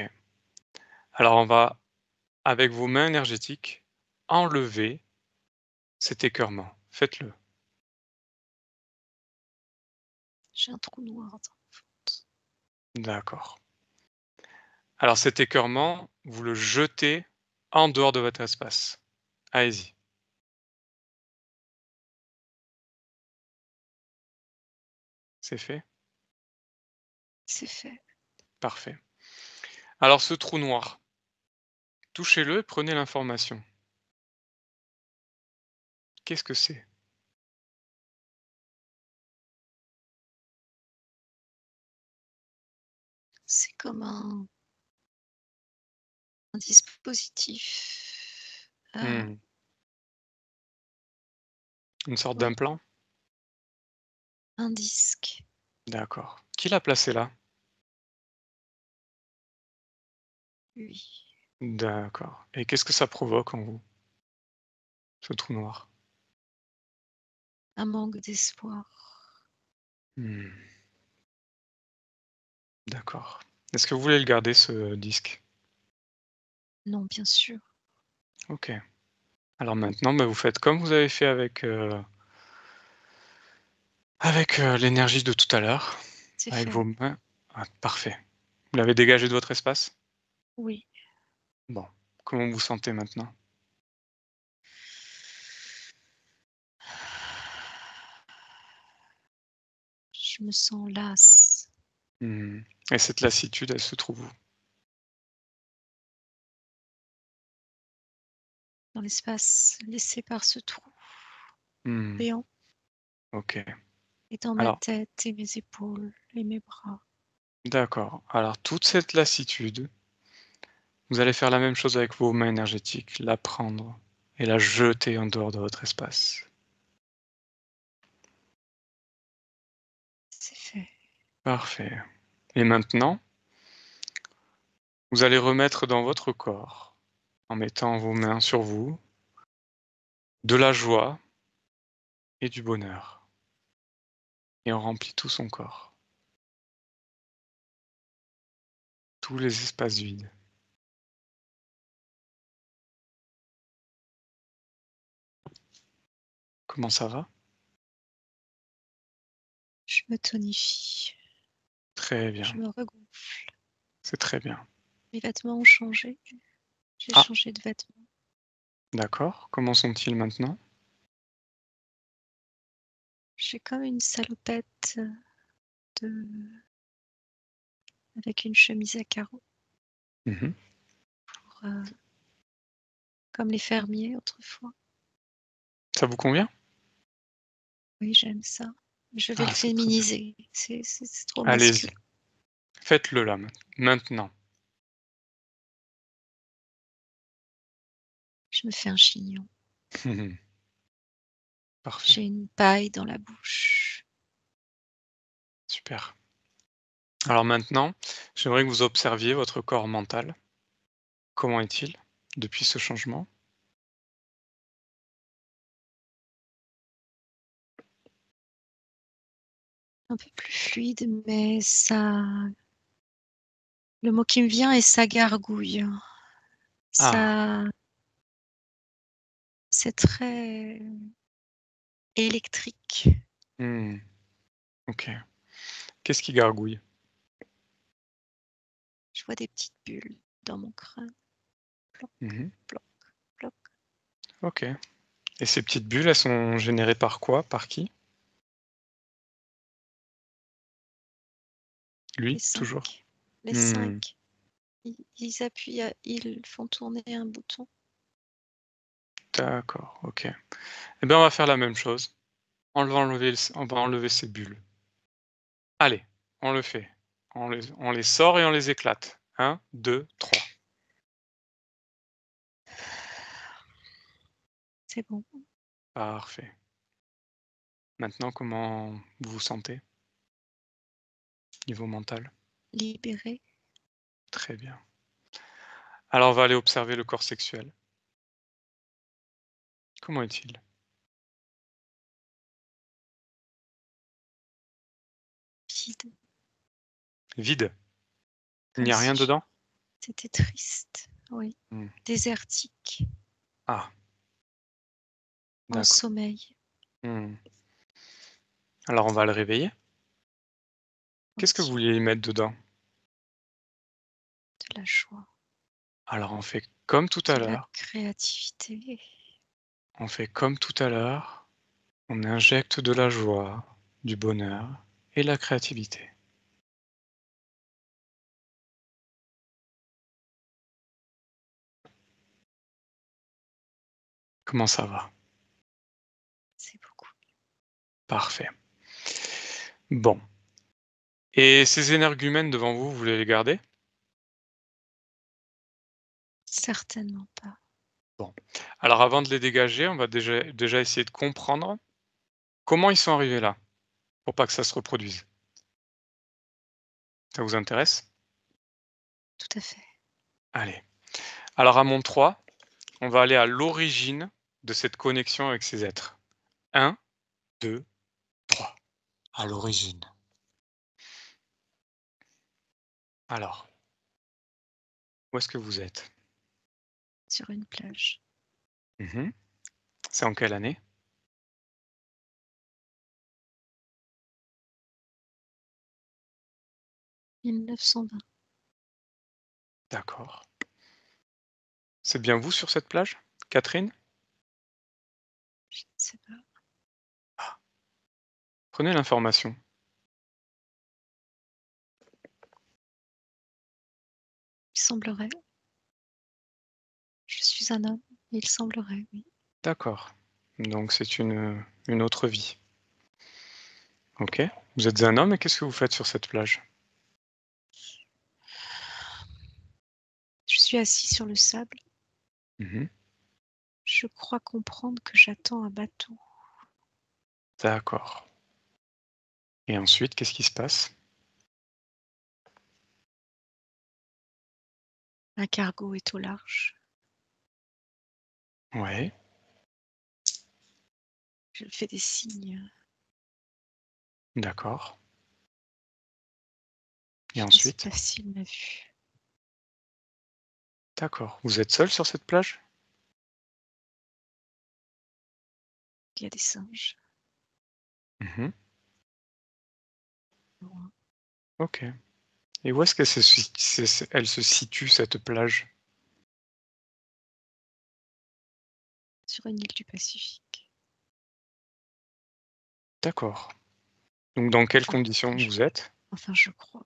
Alors on va, avec vos mains énergétiques, enlever cet écœurement. Faites-le. J'ai un trou noir dans mon ventre. D'accord. Alors cet écœurement, vous le jetez en dehors de votre espace. Allez-y. C'est fait? C'est fait. Parfait. Alors ce trou noir, touchez-le et prenez l'information. Qu'est-ce que c'est? C'est comme un dispositif. Mmh. Une sorte Ouais, d'implant? un disque. D'accord. Qui l'a placé là? Oui. D'accord. Et qu'est-ce que ça provoque en vous, ce trou noir? Un manque d'espoir. Mmh. D'accord. Est-ce que vous voulez le garder ce disque? Non, bien sûr. OK. Alors maintenant, bah, vous faites comme vous avez fait avec, l'énergie de tout à l'heure, C'est avec fait. vos mains. Ah parfait. Vous l'avez dégagé de votre espace? Oui. Bon. Comment vous vous sentez maintenant? Je me sens lasse. Mmh. Et cette lassitude, elle se trouve où? Dans dans l'espace laissé par ce trou Hmm, béant ok. et dans ma Alors, tête et mes épaules et mes bras. d'accord. Alors, toute cette lassitude, vous allez faire la même chose avec vos mains énergétiques, la prendre et la jeter en dehors de votre espace. C'est fait. Parfait. Et maintenant, vous allez remettre dans votre corps, en mettant vos mains sur vous, de la joie et du bonheur. Et on remplit tout son corps, tous les espaces vides. Comment ça va? Je me tonifie. Très bien, Je me regonfle. c'est très bien. Mes vêtements ont changé. J'ai Ah, changé de vêtements. d'accord. Comment sont-ils maintenant? J'ai comme une salopette de... avec une chemise à carreaux, Mhm. pour, comme les fermiers autrefois. Ça vous convient? Oui, j'aime ça. Je vais le Ah, c'est très bien. féminiser. C'est trop Allez-y, masculin. faites-le là, maintenant. Je me fais un chignon. Parfait, J'ai une paille dans la bouche. super. Alors maintenant, j'aimerais que vous observiez votre corps mental. Comment est-il depuis ce changement? Un peu plus fluide, mais ça... Le mot qui me vient est ça gargouille. Ah, Ça... C'est très électrique. hmm, ok. Qu'est-ce qui gargouille? Je vois des petites bulles dans mon crâne. Ploc, Mhm. ploc, ploc. Ok. Et ces petites bulles, elles sont générées par quoi? Par qui? Les Lui, toujours? 5. Les Hmm, 5. Ils appuient, ils font tourner un bouton. d'accord, ok. Eh bien, on va faire la même chose. On va enlever ces bulles. Allez, on le fait. On les sort et on les éclate. 1, 2, 3. C'est bon. Parfait. Maintenant, comment vous vous sentez? Niveau mental? Libéré. Très bien. Alors, on va aller observer le corps sexuel. Comment est-il? Vide. Vide? Il Comme n'y a rien si dedans? c'était triste. Oui. Hmm. Désertique. Ah, En d'accord. sommeil. Hmm. Alors, on va le réveiller. Qu'est-ce que vous Oui. vouliez y mettre dedans? De la joie. Alors, on fait comme tout à De la l'heure. créativité. On fait comme tout à l'heure. On injecte de la joie, du bonheur et la créativité. Comment ça va? C'est beaucoup. Parfait. Bon. Et ces énergumènes devant vous, vous voulez les garder? Certainement pas. Bon. Alors avant de les dégager, on va déjà essayer de comprendre comment ils sont arrivés là, pour pas que ça se reproduise. Ça vous intéresse? Tout à fait. Allez. Alors à mon 3, on va aller à l'origine de cette connexion avec ces êtres. 1, 2, 3. À l'origine. Alors, où est-ce que vous êtes? Sur une plage. Mhm. C'est en quelle année? 1920. D'accord. C'est bien vous sur cette plage, Catherine? Je ne sais pas. Ah, prenez l'information. Il semblerait. Je suis un homme. Il semblerait, oui. D'accord. Donc c'est une autre vie. OK. Vous êtes un homme et qu'est-ce que vous faites sur cette plage? Je suis assis sur le sable. Mmh. Je crois comprendre que j'attends un bateau. D'accord. Et ensuite, qu'est-ce qui se passe? Un cargo est au large. Ouais, Je fais des signes. d'accord. Et Je ne sais ensuite? pas s'il m'a vu. D'accord. Vous êtes seul sur cette plage? Il y a des singes. Mmh. Loin. OK. Et où est-ce que elle se situe cette plage? Sur une île du Pacifique. D'accord. Donc dans quelles Enfin, conditions je, vous êtes? enfin, je crois.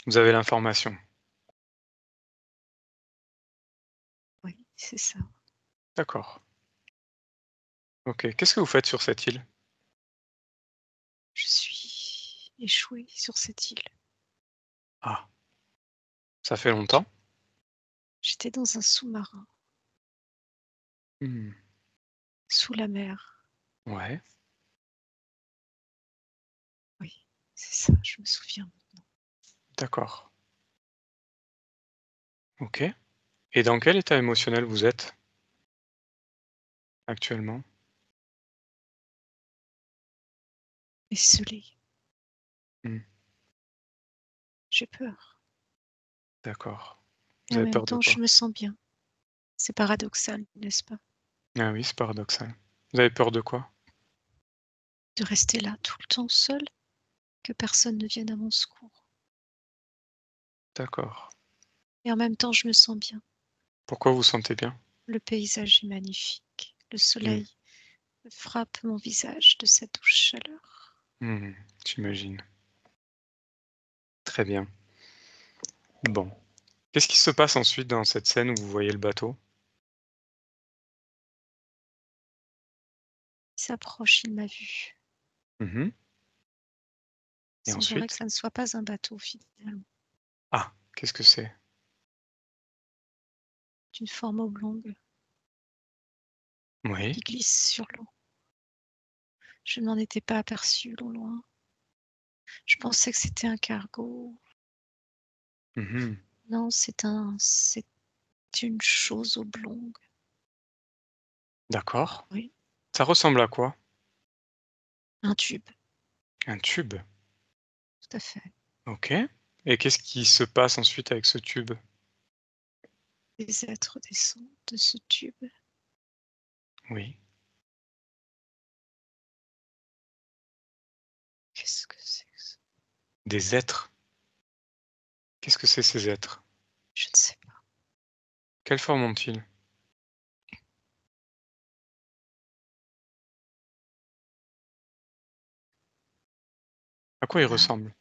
Vous avez l'information? Oui, c'est ça. D'accord. OK. Qu'est-ce que vous faites sur cette île? Je suis échouée sur cette île. Ah, ça fait longtemps? J'étais dans un sous-marin, Mmh. sous la mer. Ouais, Oui, c'est ça, je me souviens. d'accord. OK. Et dans quel état émotionnel vous êtes actuellement? Esselée. Mmh. J'ai peur. D'accord. Et Vous en avez même peur de temps, quoi? je me sens bien. C'est paradoxal, n'est-ce pas? Ah oui, c'est paradoxal. Vous avez peur de quoi? De rester là tout le temps seule, que personne ne vienne à mon secours. D'accord. Et en même temps, je me sens bien. Pourquoi vous vous sentez bien? Le paysage est magnifique. Le Mmh. soleil frappe mon visage de sa douce chaleur. Mmh. J'imagine. Très bien. Bon. Qu'est-ce qui se passe ensuite dans cette scène où vous voyez le bateau? Il s'approche, il m'a vu. Mmh. Il Et semblerait que ensuite? ça ne soit pas un bateau finalement. Ah, qu'est-ce que c'est? D'une forme oblongue Oui. qui glisse sur l'eau. Je ne m'en étais pas aperçue au loin. Je pensais que c'était un cargo. Mmh. Non, c'est une chose oblongue. D'accord. Oui, Ça ressemble à quoi? un tube, Un tube? tout à fait. OK. Et qu'est-ce qui se passe ensuite avec ce tube? Des êtres descendent de ce tube. Oui. Qu'est-ce que c'est que ça? Des êtres? Qu'est-ce que c'est ces êtres? Je ne sais pas. Quelle forme ont-ils? À quoi ils Là, ressemblent?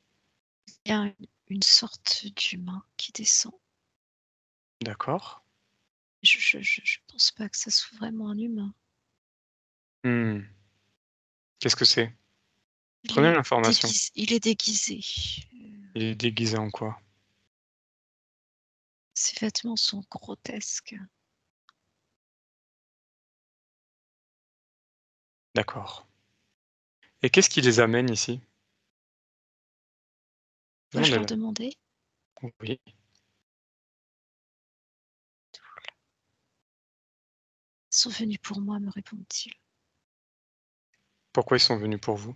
il y a une sorte d'humain qui descend. D'accord. Je pense pas que ça soit vraiment un humain. Mmh. Qu'est-ce que c'est? Il Prenez est l'information. il est déguisé. Il est déguisé en quoi? Ses vêtements sont grotesques. D'accord. Et qu'est-ce qui les amène ici? Dois-je leur Demandez-le. demander? Oui. Ils sont venus pour moi, me répondent-ils. Pourquoi ils sont venus pour vous?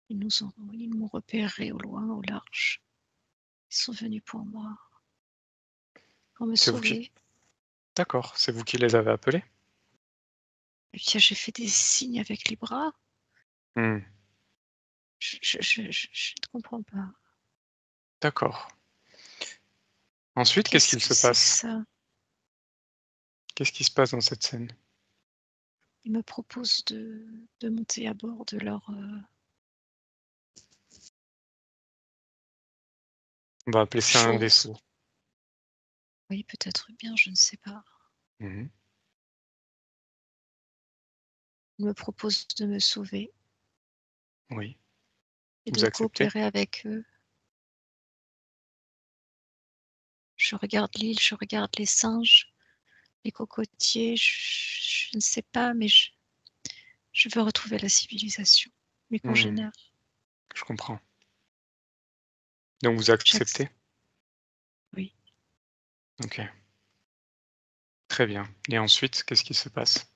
Ils m'ont repéré au loin, au large. Ils sont venus pour moi, pour me C'est vous qui sauver. d'accord, c'est vous qui les avez appelés? Et puis j'ai fait des signes avec les bras. Mmh. Je ne comprends pas. D'accord. Ensuite, qu'est-ce Qu'est-ce qu'il que se c'est que passe? ça? Qu'est-ce qui se passe dans cette scène? Ils me proposent de monter à bord de leur, On va appeler ça un chose. vaisseau. Oui, peut-être bien, je ne sais pas. Mmh. Il me propose de me sauver Oui. et Vous de acceptez? coopérer avec eux. Je regarde l'île, je regarde les singes, les cocotiers, je ne sais pas, mais je veux retrouver la civilisation, mes Mmh. congénères. Je comprends. Donc vous J'acc acceptez? Oui. OK. Très bien. Et ensuite, qu'est-ce qui se passe?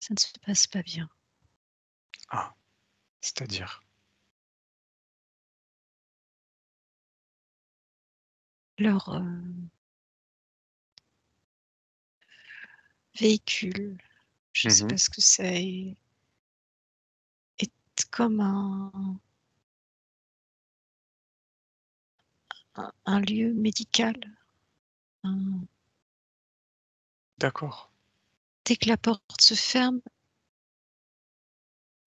Ça ne se passe pas bien. Ah, c'est-à-dire? Leur, véhicule, je ne sais Mmh. pas ce que c'est, est comme un lieu médical. Un D'accord. Dès que la porte se ferme,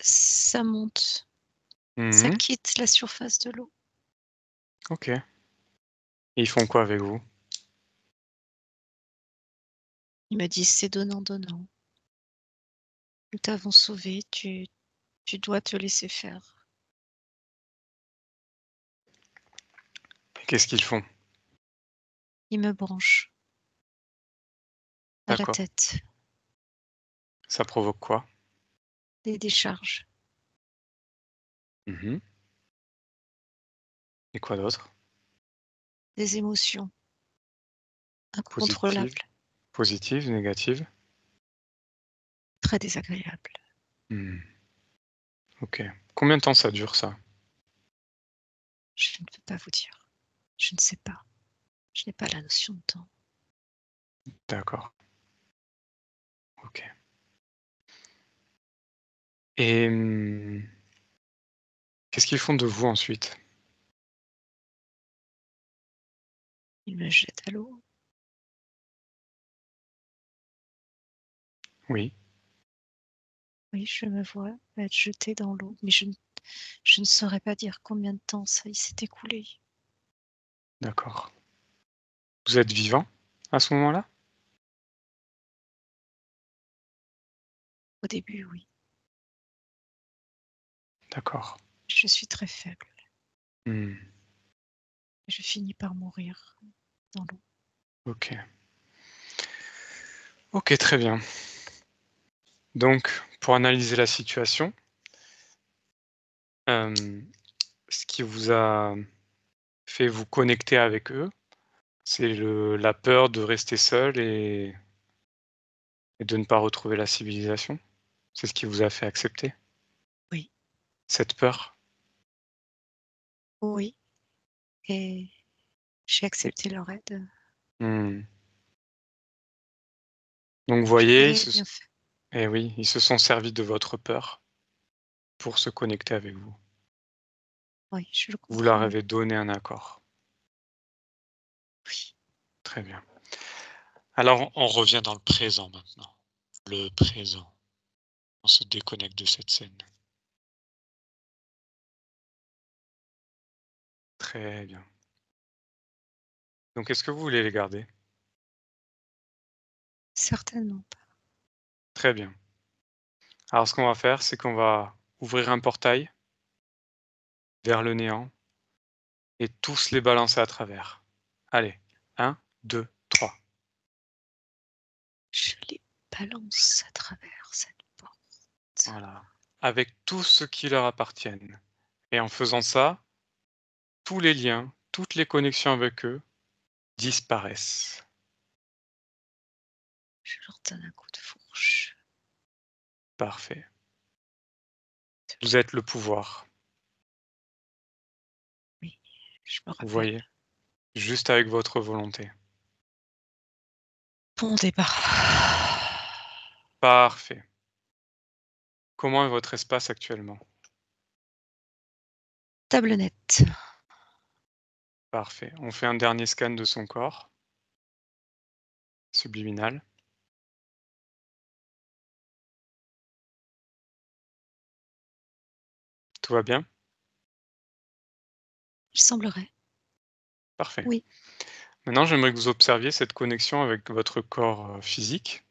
ça monte, ça Mmh. quitte la surface de l'eau. OK. Et ils font quoi avec vous? Ils me disent: «C'est donnant-donnant. Nous t'avons sauvé, tu dois te laisser faire». Et qu'est-ce qu'ils font? Ils me branchent à la D'accord. tête, Ça provoque quoi? des décharges, Mmh. Et quoi d'autre? des émotions Positive? incontrôlables, Positive, négative? très désagréables. Mmh. OK. Combien de temps ça dure ça? Je ne peux pas vous dire. Je ne sais pas. Je n'ai pas la notion de temps. D'accord. OK. Et qu'est-ce qu'ils font de vous ensuite? Ils me jettent à l'eau. Oui, Oui, je me vois être jetée dans l'eau, mais je ne saurais pas dire combien de temps ça il s'est écoulé. d'accord. Vous êtes vivant à ce moment-là? Au début, oui. D'accord. Je suis très faible. Mmh. Je finis par mourir dans l'eau. OK. OK, très bien. Donc pour analyser la situation, hem, ce qui vous a fait vous connecter avec eux, c'est la peur de rester seul et de ne pas retrouver la civilisation? C'est ce qui vous a fait accepter Oui, cette peur? oui, et j'ai Et accepté leur aide. mmh. Donc vous Je voyez, leur ai bien fait. eh oui, ils se sont servis de votre peur pour se connecter avec vous. Oui, je le Vous leur comprends mieux. avez donné un accord. Oui, Très bien. Alors on revient dans le présent maintenant. Le présent. On se déconnecte de cette scène. Très bien. Donc est-ce que vous voulez les garder? certainement pas. Très bien. Alors ce qu'on va faire, c'est qu'on va ouvrir un portail vers le néant et tous les balancer à travers. Allez, 1, 2, 3. Je les balance à travers cette porte. Voilà. Avec tout ce qui leur appartiennent. Et en faisant ça, tous les liens, toutes les connexions avec eux disparaissent. Je leur donne un coup de fourche. Parfait. Vous êtes le pouvoir. Oui, je me Vous rappelle. voyez? Juste avec votre volonté. Bon départ. Parfait. Comment est votre espace actuellement? Table nette. Parfait. On fait un dernier scan de son corps, subliminal. Tout va bien? Il semblerait. Parfait. Oui. Maintenant, j'aimerais que vous observiez cette connexion avec votre corps physique.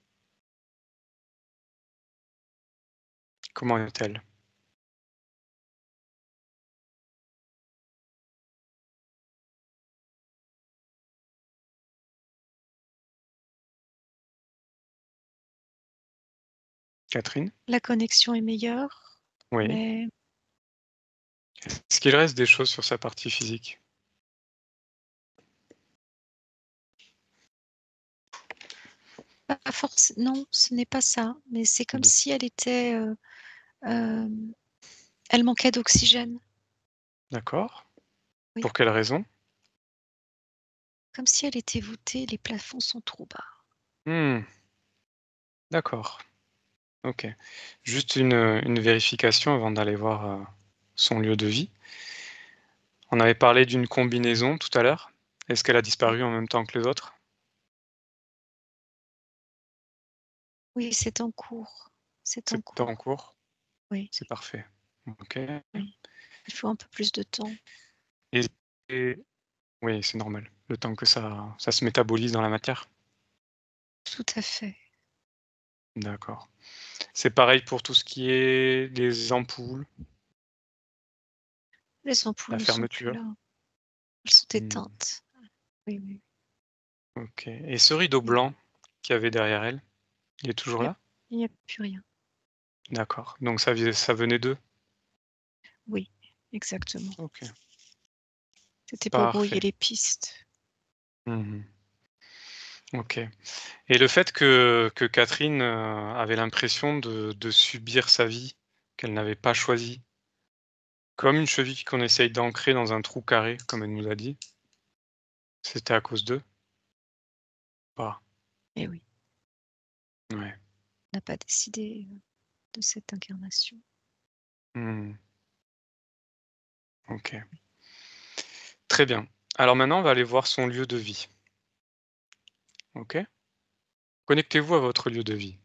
Comment est-elle? Catherine? La connexion est meilleure, Oui. mais Est-ce qu'il reste des choses sur sa partie physique? pas non, ce n'est pas ça, mais c'est comme Dites. si elle était, elle manquait d'oxygène. D'accord. Oui. Pour quelle raison? Comme si elle était voûtée, les plafonds sont trop bas. Mmh. D'accord. OK. Juste une vérification avant d'aller voir, son lieu de vie. On avait parlé d'une combinaison tout à l'heure. Est-ce qu'elle a Oui, disparu en même temps que les autres? oui, c'est en cours. C'est en C'est en cours. cours? Oui, C'est parfait. OK. oui. Il faut un peu plus de temps. Et et oui, c'est normal, le temps que ça se métabolise dans la matière? Tout à fait. D'accord. C'est pareil pour tout ce qui est les ampoules, Les ampoules la ne sont plus fermeture? là. Elles sont Mmh. éteintes. Oui, oui. OK, et ce rideau Il blanc qu'il y avait derrière elle, il est toujours n'y a là? il n'y a plus rien. D'accord, donc ça venait d'eux? Oui, exactement. OK, C'était pour brouiller parfait. les pistes. Mmh. OK, et le fait que Catherine, avait l'impression de subir sa vie, qu'elle n'avait pas choisie, comme une cheville qu'on essaye d'ancrer dans un trou carré, comme elle nous a dit, c'était à cause d'eux? Pas? Eh oui, Ouais. on n'a pas décidé, de cette incarnation. Mmh. OK. Très bien. Alors maintenant, on va aller voir son lieu de vie. OK? Connectez-vous à votre lieu de vie,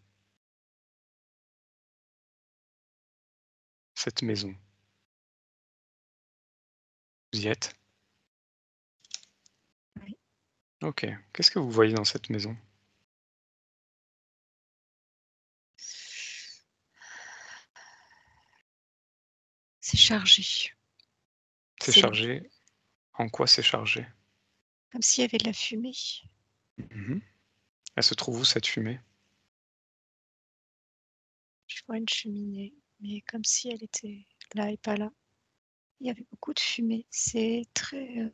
cette maison. Vous y êtes? Oui. OK. Qu'est-ce que vous voyez dans cette maison? C'est chargé. C'est C'est lourd, chargé. En quoi c'est chargé? comme s'il y avait de la fumée. Mmh. Elle se trouve où cette fumée? Je vois une cheminée, mais comme si elle était là et pas là. Il y avait beaucoup de fumée. C'est très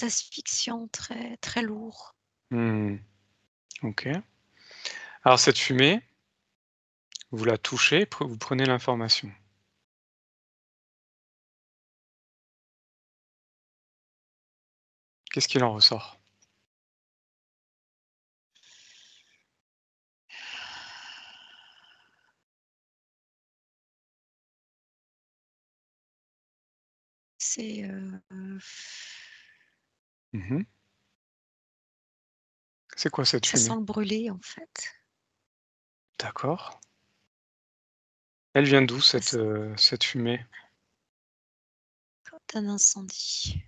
asphyxiant, très, très lourd. Mmh. OK. Alors cette fumée, vous la touchez, vous prenez l'information. Qu'est-ce qu'il en ressort? C'est, Mmh. C'est quoi cette ça sent fumée? le brûlé, en fait. D'accord. Elle vient d'où Ça sent cette fumée? comme d'un incendie.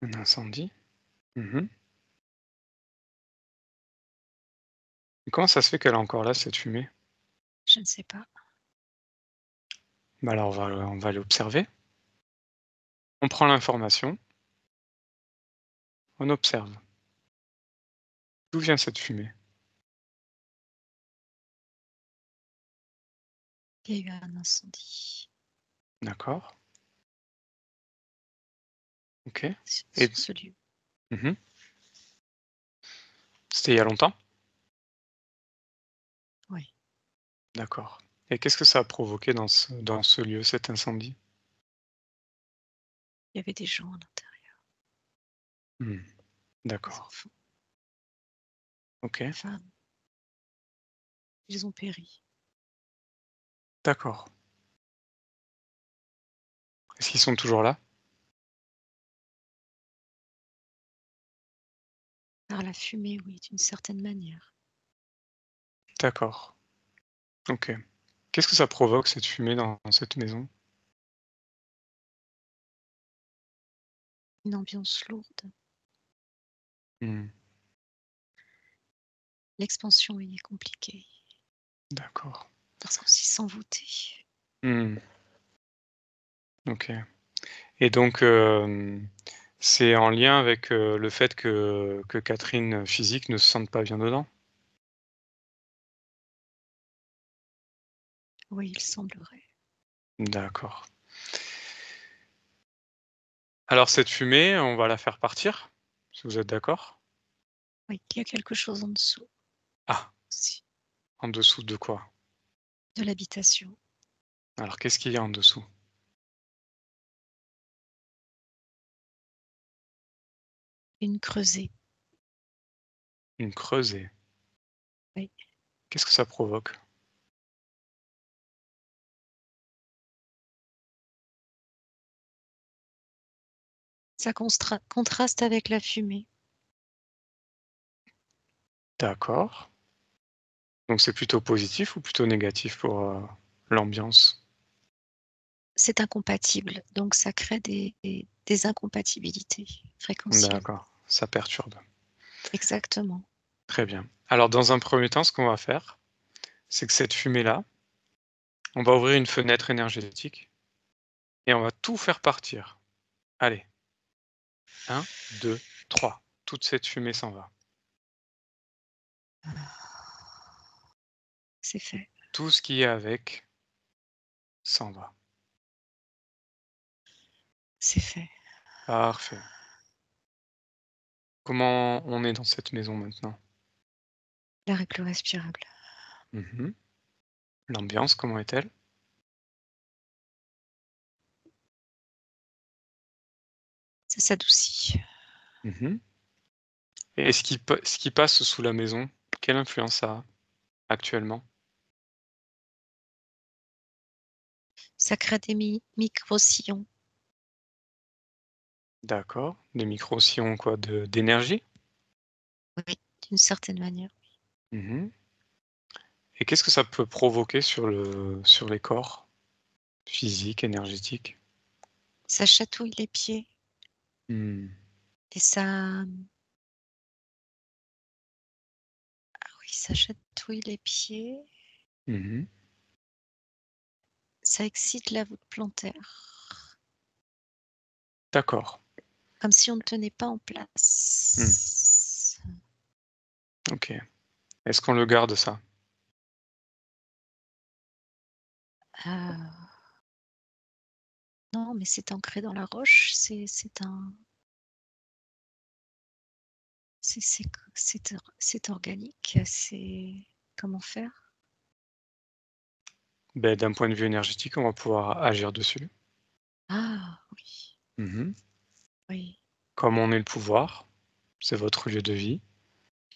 Un incendie? Mmh. Et comment ça se fait qu'elle est encore là, cette fumée? Je ne sais pas. Bah, alors on va l'observer. On prend l'information, on observe. D'où vient cette fumée? Il y a eu un incendie D'accord. OK, et sur ce lieu. mmh c'était il y a longtemps? Oui, D'accord, et qu'est-ce que ça a provoqué dans ce lieu, cet incendie? il y avait des gens à l'intérieur, Mmh. des D'accord. enfants, des OK. femmes. Ils ont péri. D'accord. Est-ce qu'ils sont toujours là? Par la fumée, oui, d'une certaine manière. D'accord. OK. Qu'est-ce que ça provoque cette fumée dans cette maison? Une ambiance lourde. Mmh. L'expansion est compliquée D'accord. parce qu'on s'y sent voûté. Mmh. OK. Et donc, c'est en lien avec, le fait que Catherine, physique, ne se sente pas bien dedans? Oui, il semblerait. D'accord. Alors cette fumée, on va la faire partir, si vous êtes d'accord? Oui, il y a quelque chose en dessous Ah, aussi, en dessous de quoi? de l'habitation. Alors qu'est-ce qu'il y a en dessous? Une creusée. Une creusée. Oui. Qu'est-ce que ça provoque? Ça contraste avec la fumée. D'accord. Donc c'est plutôt positif ou plutôt négatif pour, l'ambiance? C'est incompatible, donc ça crée des incompatibilités fréquentielles. D'accord, ça perturbe. Exactement. Très bien. Alors dans un premier temps, ce qu'on va faire, c'est que cette fumée-là, on va ouvrir une fenêtre énergétique et on va tout faire partir. Allez, 1, 2, 3. Toute cette fumée s'en va. C'est fait. Tout ce qui est avec s'en va. C'est fait. Parfait. Comment on est dans cette maison maintenant? L'air est plus respirable. Mmh. L'ambiance, comment est-elle? Ça s'adoucit. Mmh. Et ce qui passe sous la maison, quelle influence ça a actuellement? Ça crée des micro-sillons. D'accord. Des micro-sillons quoi, d'énergie? Oui, d'une certaine manière. Mmh. Et qu'est-ce que ça peut provoquer sur les corps physiques, énergétiques? Ça chatouille les pieds Mmh. et ça oui, ça chatouille les pieds, Mmh. ça excite la voûte plantaire, D'accord. comme si on ne tenait pas en Mmh. place. OK. Est-ce qu'on le garde ça? Heu, non, mais c'est ancré dans la roche, c'est un c'est organique, c'est comment faire? Beh, d'un point de vue énergétique, on va pouvoir agir dessus. Ah oui, Mmh. oui, Comme on est le pouvoir, c'est votre lieu de vie,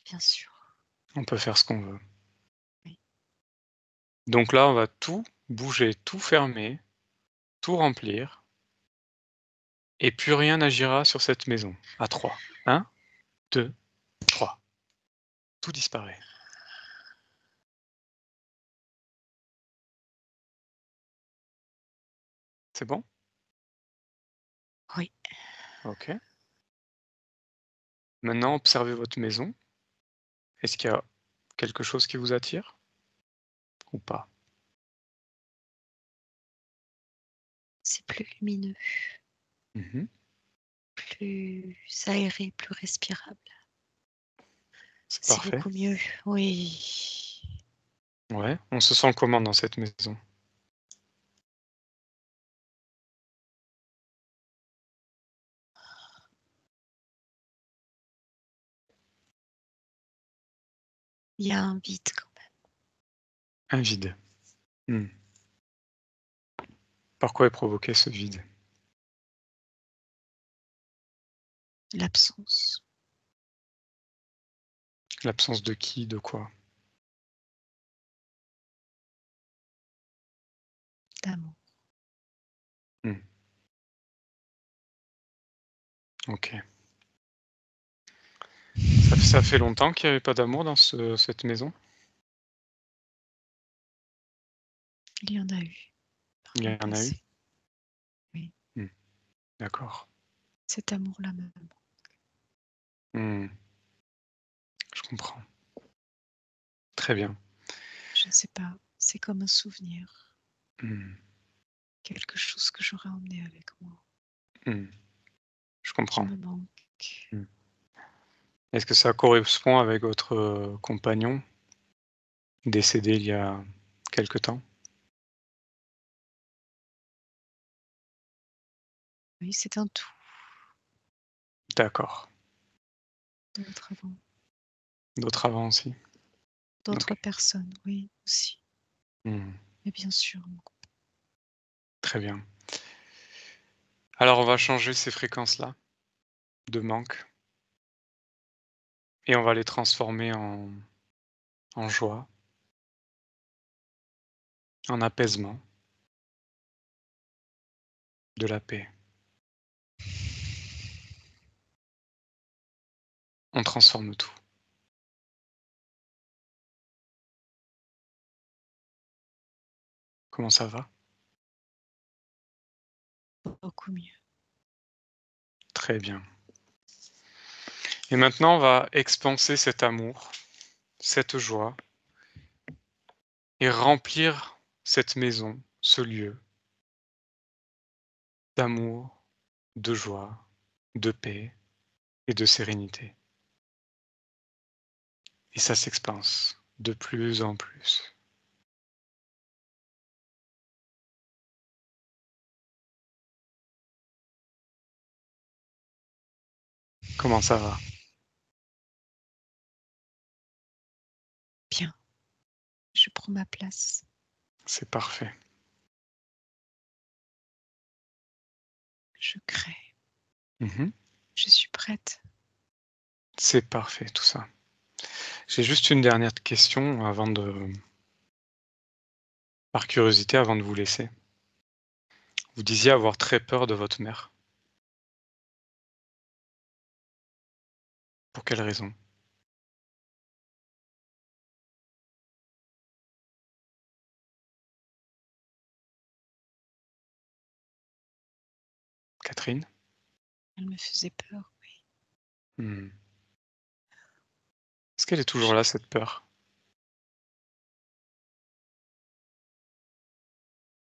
bien sûr, on peut faire ce qu'on veut. oui. Donc là, on va tout bouger, tout fermer, tout remplir et plus rien n'agira sur cette maison. À 3. 1, 2, 3. Tout disparaît. C'est bon? Oui, OK. Maintenant, observez votre maison. Est-ce qu'il y a quelque chose qui vous attire ou pas? c'est plus lumineux, Mmh. plus aéré, plus respirable. C'est C'est parfait. beaucoup mieux, oui. Ouais. On se sent comment dans cette maison? Il y a un vide quand même. Un vide. Mmh. Par quoi est provoqué ce vide? L'absence L'absence de qui? De quoi? d'amour. Mmh. OK. Ça fait longtemps qu'il y avait pas d'amour dans cette maison? Il y en a eu par Il y le en a eu? passé. Oui. Mmh. D'accord. Cet amour-là me manque. Mmh. Je comprends. Très bien. Je ne sais pas, c'est comme un souvenir, Mmh. quelque chose que j'aurais emmené avec moi, Mmh. Je qui comprends. me manque. Mmh. Est-ce que ça correspond avec votre, compagnon décédé il y a quelque temps? Oui, c'est un tout, D'accord. d'autres avant, D'autres avant aussi? d'autres OK. personnes, oui, aussi. Mmh. Mais bien sûr, Très bien. Alors on va changer ces fréquences-là de manque et on va les transformer en joie, en apaisement, de la paix. On transforme tout. Comment ça va? beaucoup mieux. Très bien. Et maintenant, on va expanser cet amour, cette joie et remplir cette maison, ce lieu d'amour, de joie, de paix et de sérénité. Et ça s'expanse de plus en plus. Comment ça va? Bien, je prends ma place, C'est parfait. je crée, Mmh. je suis prête. C'est parfait tout ça. J'ai juste une dernière question avant de par curiosité avant de vous laisser. Vous disiez avoir très peur de votre mère. Pour quelle raison? Catherine? Elle me faisait peur, oui. Mmh. Est-ce qu'elle est toujours Je- là, cette peur?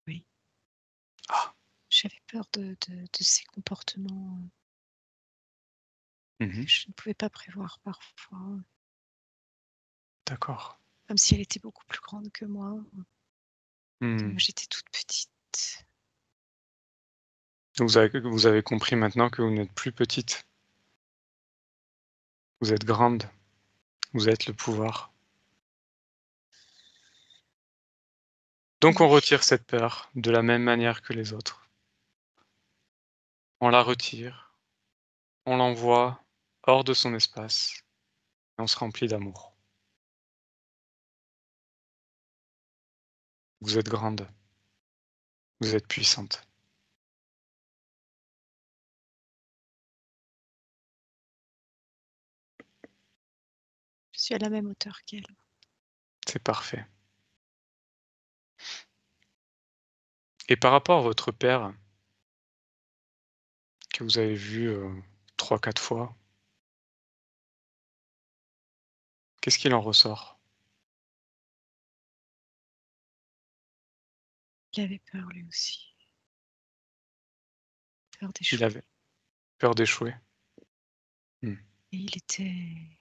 oui, Ah! j'avais peur de ses comportements Mmh. que je ne pouvais pas prévoir parfois, D'accord. comme si elle était beaucoup plus grande que moi. Et Mmh. moi, j'étais toute petite. Donc vous avez compris maintenant que vous n'êtes plus petite, vous êtes grande, vous êtes le pouvoir. Donc on Oui, retire cette peur de la même manière que les autres. On la retire, on l'envoie hors de son espace et on se remplit d'amour. Vous êtes grande, vous êtes puissante. je suis à la même hauteur qu'elle. C'est parfait. Et par rapport à votre père, que vous avez vu, 3-4 fois, qu'est-ce qu'il en ressort? Il avait peur lui aussi, peur Il d'échouer. avait peur d'échouer? Mmh. Et il était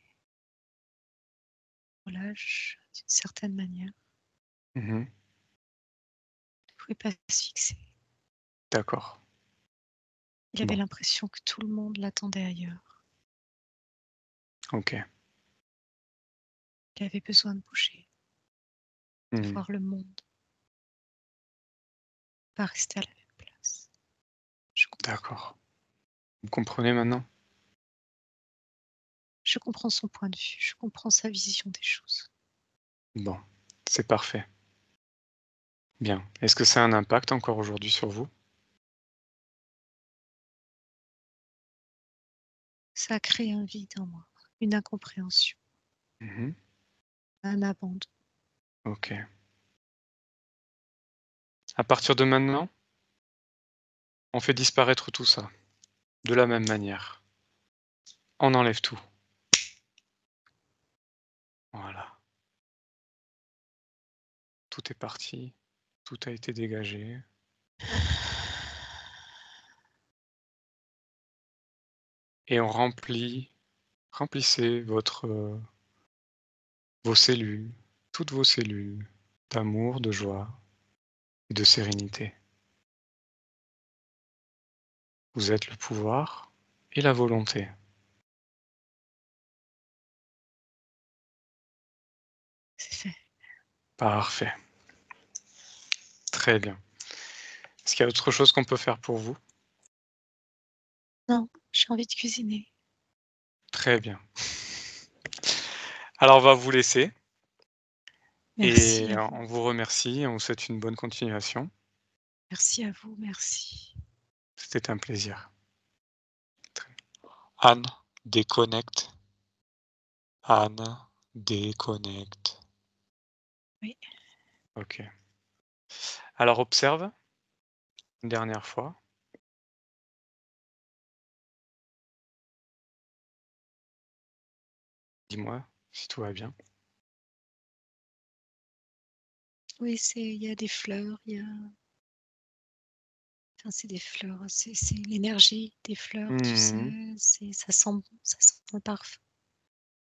relâche d'une certaine manière. Mmh. Il ne pouvait pas se fixer. D'accord. Il avait Bon, l'impression que tout le monde l'attendait ailleurs. OK. Il avait besoin de bouger, de Mmh. voir le monde, pas rester à la même place. Je comprends. D'accord. Vous comprenez maintenant? Je comprends son point de vue, je comprends sa vision des choses. Bon, c'est parfait. Bien. Est-ce que ça a un impact encore aujourd'hui sur vous? Ça a créé un vide en moi, une incompréhension, Mmh. un abandon. OK. À partir de maintenant, on fait disparaître tout ça. de la même manière. On enlève tout. Voilà. Tout est parti, tout a été dégagé. Et on remplissez vos cellules, toutes vos cellules, d'amour, de joie et de sérénité. Vous êtes le pouvoir et la volonté. C'est fait. Parfait. Très bien. Est-ce qu'il y a autre chose qu'on peut faire pour vous? Non, j'ai envie de cuisiner. Très bien. Alors on va vous laisser Merci et à vous. on vous remercie et on vous souhaite une bonne continuation. Merci à vous, merci. C'était un plaisir. Anne, déconnecte. Anne, déconnecte. Oui. OK. Alors observe, une dernière fois. Dis-moi si tout va bien. Oui, il y a des fleurs, il y a enfin, c'est des fleurs, c'est l'énergie des fleurs, tu Mmh. sais? Ça sent le parfum.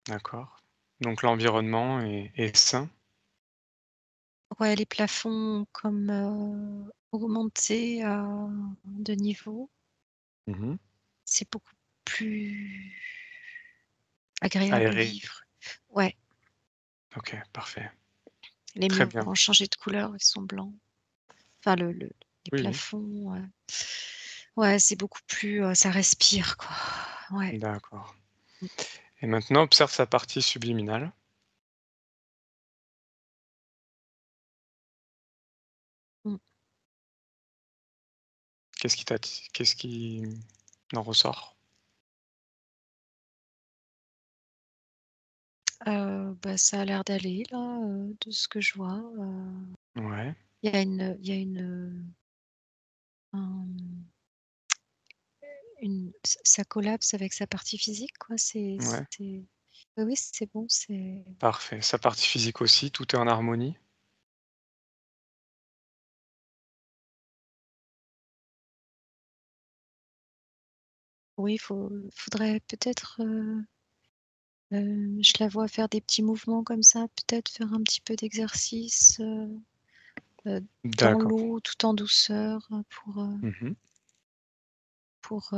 D'accord. Donc l'environnement est sain? Ouais, les plafonds comme, augmentés de niveau. Mmh. C'est beaucoup plus agréable à Aéré? vivre. Ouais, OK, parfait. les Très murs bien. ont changé de couleur, ils sont blancs. Enfin les Oui, oui. plafonds, ouais, c'est beaucoup plus, ça respire quoi. Ouais. D'accord. Mmh. Et maintenant observe sa partie subliminale. Mmh. Qu'est-ce qui en ressort? Bah, ça a l'air d'aller là, de ce que je vois, Ouais, il y a un une ça collapse avec sa partie physique quoi, ouais, oui, oui, c'est bon, c'est parfait. Sa partie physique aussi, tout est en harmonie? oui, faudrait peut-être, je la vois faire des petits mouvemts comme ça, peut-être faire un petit peu d'exercice, dans D'accord. l'eau tout en douceur, Mmh. pour,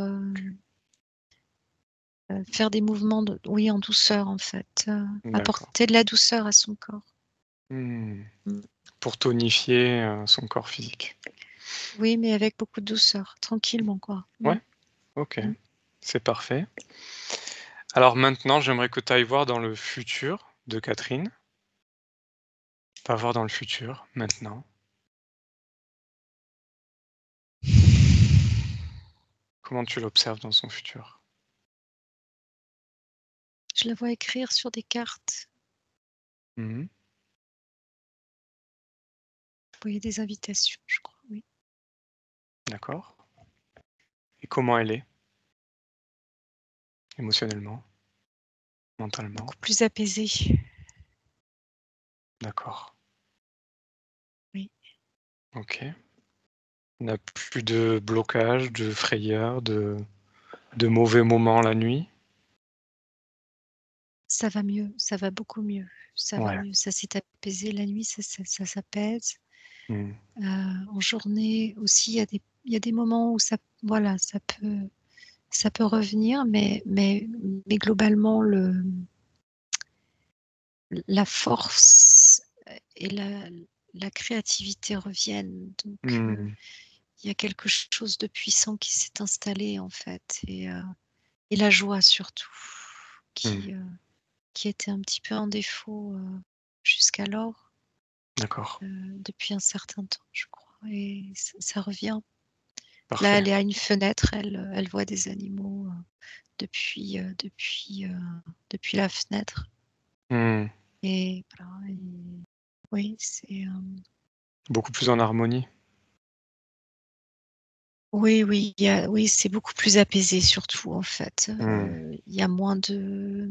faire des mouvements oui, en douceur en fait, D'accord. apporter de la douceur à son corps. Mmh. Mmh. Pour tonifier, son corps physique. Oui, mais avec beaucoup de douceur, tranquillement quoi. Mmh. Ouais, OK, Mmh. c'est parfait. Alors maintenant, j'aimerais que tu ailles voir dans le futur de Catherine. Va voir dans le futur, maintenant. Comment tu l'observes dans son futur? Je la vois écrire sur des cartes, Mmh. envoyer des invitations, je crois, oui. D'accord. Et comment elle est? Émotionnellement? Mentalement? Beaucoup plus apaisée, D'accord. oui. OK. Il n'a plus de blocage, de frayeur, de mauvais moments la nuit? Ça va mieux, ça va beaucoup mieux, ça va Ouais. mieux. Ça s'est apaisé la nuit, ça s'apaise. Mmh. En journée aussi, il y a des moments où voilà, ça peut revenir, mais globalement la force et la créativité reviennent. Donc, Mmh. il y a quelque chose de puissant qui s'est installé en fait et la joie surtout Mmh. qui était un petit peu en défaut, jusqu'alors, D'accord. depuis un certain temps, je crois et ça revient. Là, Parfait. elle est à une fenêtre, elle voit des animaux, depuis la fenêtre Mmh. et voilà et oui, Beaucoup plus en harmonie? Oui, oui, oui, c'est beaucoup plus apaisé surtout en fait. Il y a moins de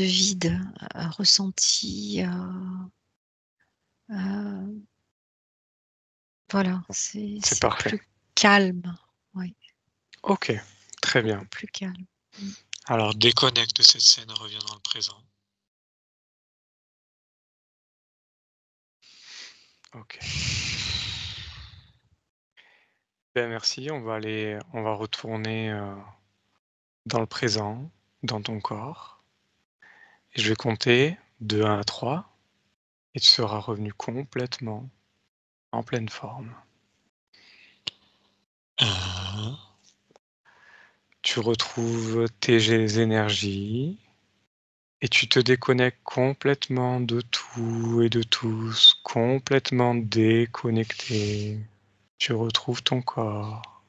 vide ressenti. Voilà, C'est c'est parfait. plus calme. Oui, Ok, très bien. beaucoup plus calme. Alors déconnecte de cette scène, reviens dans le présent. Ok. Ben merci, on va retourner dans le présent, dans ton corps. Et je vais compter de 1 à 3 et tu seras revenu complètement en pleine forme. 1. Tu retrouves tes énergies et tu te déconnectes complètement de tout et de tous, complètement déconnecté. Tu retrouves ton corps.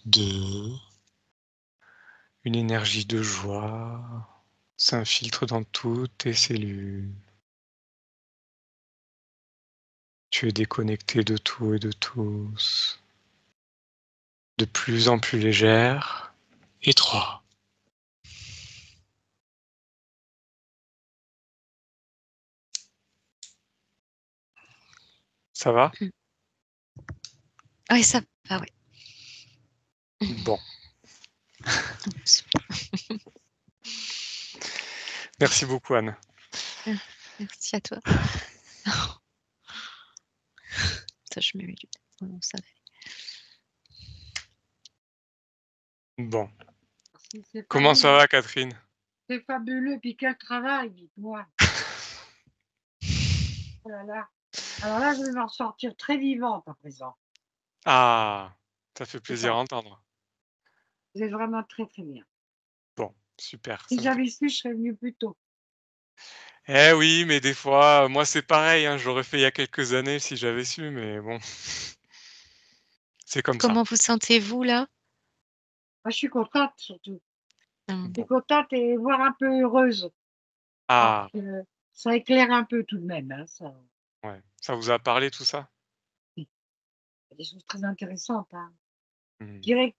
2. Une énergie de joie s'infiltre dans toutes tes cellules. Tu es déconnecté de tout et de tous, de plus en plus légère. Et 3. Ça va? Oui, ça va, oui. Bon. Merci beaucoup, Anne. Merci à toi. Ça, je mets mes lunettes. Oh non, ça va. Bon. C'est Comment ça fabuleux. va, Catherine? C'est fabuleux. Puis quel travail, dites-moi. Oh là là. Alors là, je vais m'en sortir très vivante à présent. Ah, ça fait C'est plaisir ça. à entendre. Vous êtes vraiment très très bien. Bon, super. Si Ça me fait... j'avais su, je serais venu plus tôt. Eh oui, mais des fois, moi c'est pareil, hein, je l'aurais fait il y a quelques années si j'avais su, mais bon, c'est comme ça. Comment vous sentez-vous là? Moi, je suis contente surtout. Je Hum. suis contente et voire un peu heureuse. Ah, Parce que ça éclaire un peu tout de même. Hein, ça. ouais. Ça vous a parlé tout ça? Il y a des choses très intéressantes. Hein. Mmh. Je dirais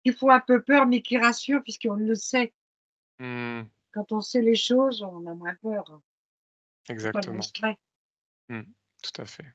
qu'il faut un peu peur, mais qui rassure, puisqu'on le sait. Mmh, Quand on sait les choses, on a moins peur. Faut pas le exactement. montrer. Mmh, tout à fait.